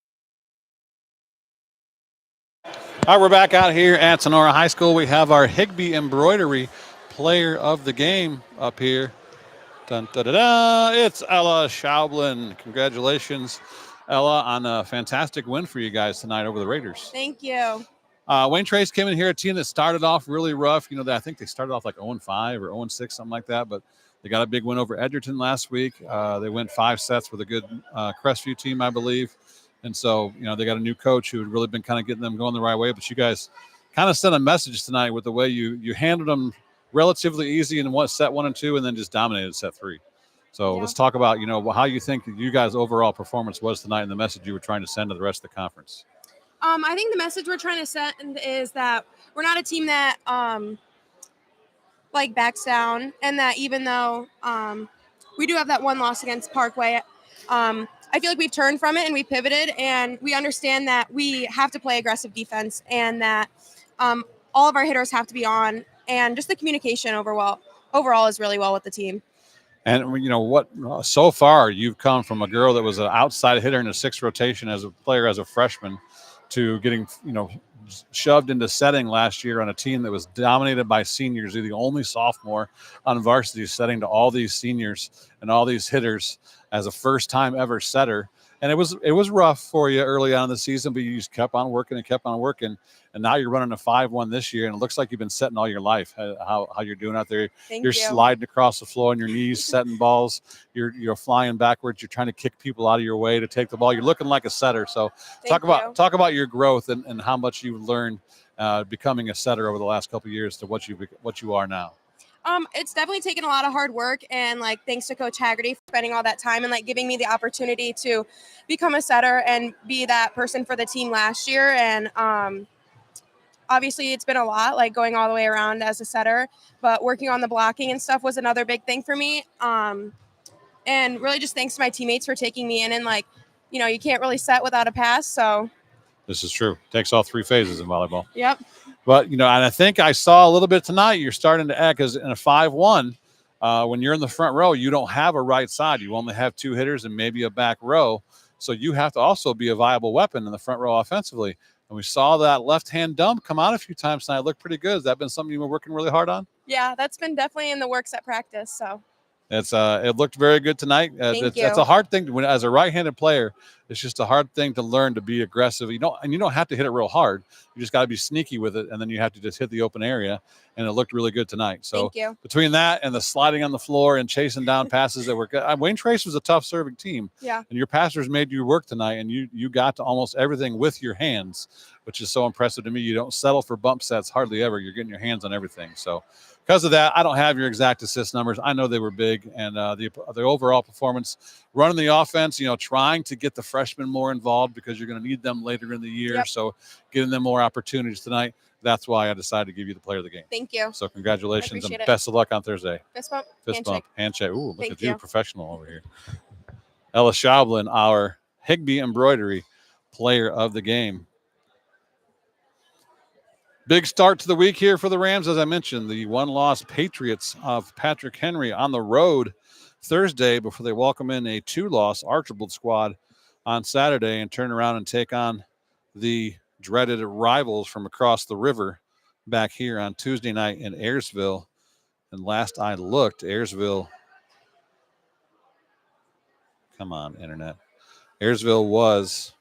All right, we're back out here at Tinora High School. We have our Higbee Embroidery Player of the Game up here. Dun, da, da, da. It's Ella Schaublin. Congratulations, Ella, on a fantastic win for you guys tonight over the Raiders. Thank you. Wayne Trace came in here, a team that started off really rough. I think they started off like 0-5 or 0-6, something like that. But they got a big win over Edgerton last week. They went 5 sets with a good Crestview team, I believe. And so, they got a new coach who had really been kind of getting them going the right way. But you guys kind of sent a message tonight with the way you handled them relatively easy in set 1 and 2, and then just dominated set 3. So let's talk about, how you think you guys' overall performance was tonight and the message you were trying to send to the rest of the conference. I think the message we're trying to send is that we're not a team that backs down, and that even though we do have that one loss against Parkway, I feel like we've turned from it and we pivoted, and we understand that we have to play aggressive defense, and that all of our hitters have to be on, and just the communication overall is really well with the team. And so far you've come from a girl that was an outside hitter in the 6th rotation as a player as a freshman to getting, shoved into setting last year on a team that was dominated by seniors. You're the only sophomore on varsity setting to all these seniors and all these hitters as a first-time ever setter. And it was rough for you early on in the season, but you just kept on working and kept on working. And now you're running a 5-1 this year, and it looks like you've been setting all your life. How you're doing out there? You're sliding across the floor on your knees, setting balls. You're flying backwards. You're trying to kick people out of your way to take the ball. You're looking like a setter. So talk about your growth and how much you've learned becoming a setter over the last couple of years to what you are now. It's definitely taken a lot of hard work, and thanks to Coach Haggerty for spending all that time and giving me the opportunity to become a setter and be that person for the team last year. And obviously it's been a lot, going all the way around as a setter, but working on the blocking and stuff was another big thing for me. And really just thanks to my teammates for taking me in, and you can't really set without a pass. So this is true. Takes all 3 phases in volleyball. Yep. But, and I think I saw a little bit tonight, you're starting to act as in a 5-1. When you're in the front row, you don't have a right side. You only have 2 hitters and maybe a back row. So you have to also be a viable weapon in the front row offensively. And we saw that left-hand dump come out a few times tonight. It looked pretty good. Has that been something you were working really hard on? Yeah, that's been definitely in the works at practice. So it looked very good tonight. It's a hard thing as a right-handed player. It's just a hard thing to learn to be aggressive. You don't have to hit it real hard. You just got to be sneaky with it, and then you have to just hit the open area. And it looked really good tonight. So between that and the sliding on the floor and chasing down passes that were good, Wayne Trace was a tough serving team. Yeah. And your passers made you work tonight, and you got to almost everything with your hands, which is so impressive to me. You don't settle for bump sets hardly ever. You're getting your hands on everything. So because of that, I don't have your exact assist numbers. I know they were big, and the overall performance, running the offense, trying to get the freshmen more involved because you're going to need them later in the year. Yep. So getting them more opportunities tonight. That's why I decided to give you the player of the game. Thank you. So congratulations and it. best of luck on Thursday. Fist bump. Fist bump. Handshake. Ooh, look Thank at you, you. professional over here. Ella Schaublin, our Higbee Embroidery player of the game. Big start to the week here for the Rams. As I mentioned, the 1-loss Patriots of Patrick Henry on the road Thursday before they welcome in a 2-loss Archibald squad on Saturday and turn around and take on the dreaded rivals from across the river back here on Tuesday night in Ayersville. And last I looked, Ayersville, come on, internet. Ayersville was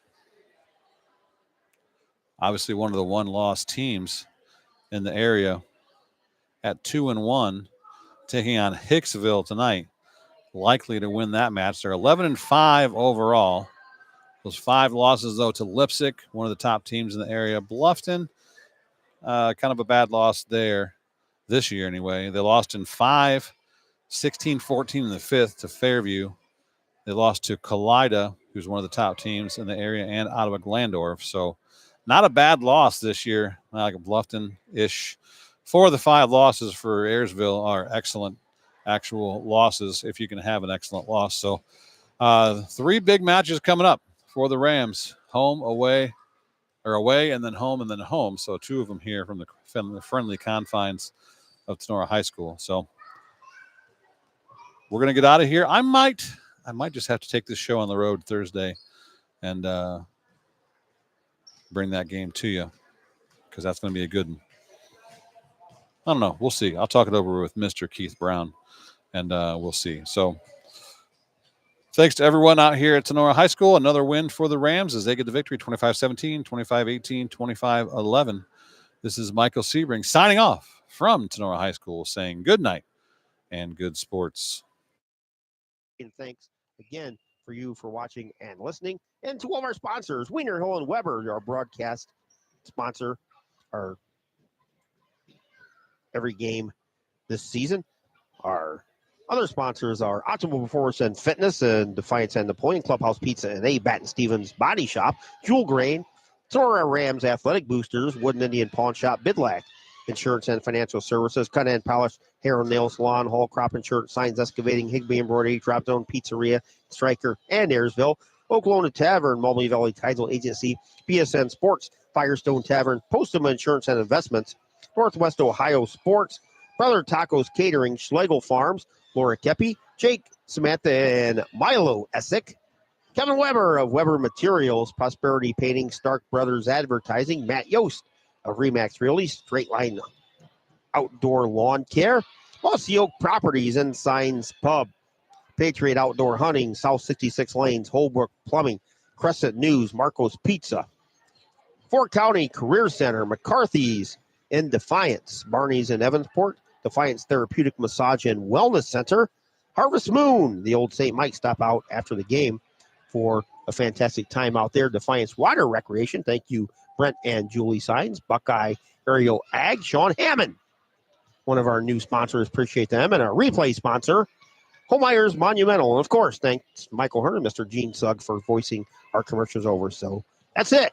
obviously one of the one-loss teams in the area at 2-1, taking on Hicksville tonight. Likely to win that match. They're 11-5 overall. Those 5 losses, though, to Lipsick, one of the top teams in the area. Bluffton, kind of a bad loss there this year anyway. They lost in 5, 16-14 in the 5th to Fairview. They lost to Kalida, who's one of the top teams in the area, and Ottawa Glandorf. So not a bad loss this year, like a Bluffton-ish. 4 of the 5 losses for Ayersville are excellent actual losses, if you can have an excellent loss. So 3 big matches coming up for the Rams. Home, away, and then home, and then home. So 2 of them here from the friendly confines of Tinora High School. So we're going to get out of here. I might just have to take this show on the road Thursday and bring that game to you, because that's going to be a good one. I don't know. We'll see. I'll talk it over with Mr. Keith Brown, and we'll see. So thanks to everyone out here at Tinora High School. Another win for the Rams as they get the victory, 25-17, 25-18, 25-11. This is Michael Sebring signing off from Tinora High School, saying good night and good sports. And thanks again for you for watching and listening. And to all of our sponsors, Wiener Hill and Weber, our broadcast sponsor, our every game this season. Our other sponsors are Optimal Performance and Fitness and Defiance and Napoleon Clubhouse Pizza and A. Batten Stevens Body Shop, Jewel Grain, Tinora Rams Athletic Boosters, Wooden Indian Pawn Shop, Bidlack Insurance and Financial Services, Cut and Polish Hair and Nail Salon, Hall Crop Insurance, Signs Excavating, Higby Embroidery, Drop Zone Pizzeria, Stryker, and Ayersville, Oklahoma Tavern, Mulvey Valley Title Agency, BSN Sports, Firestone Tavern, Postuma Insurance and Investments, Northwest Ohio Sports, Brother Tacos Catering, Schlegel Farms, Laura Kepi, Jake, Samantha, and Milo Essick, Kevin Weber of Weber Materials, Prosperity Painting, Stark Brothers Advertising, Matt Yost of Remax Realty, Straight Line Outdoor Lawn Care, Mossy Oak Properties and Signs Pub, Patriot Outdoor Hunting, South 66 Lanes, Holbrook Plumbing, Crescent News, Marco's Pizza, Fort County Career Center, McCarthy's in Defiance, Barney's in Evansport, Defiance Therapeutic Massage and Wellness Center, Harvest Moon, the old St. Mike stop out after the game for a fantastic time out there, Defiance Water Recreation, thank you Brent and Julie Signs, Buckeye Aerial Ag, Sean Hammond, one of our new sponsors, appreciate them, and our replay sponsor, Homeyer's Monumental, and of course, thanks Michael Hearn and Mr. Gene Sugg for voicing our commercials over. So that's it.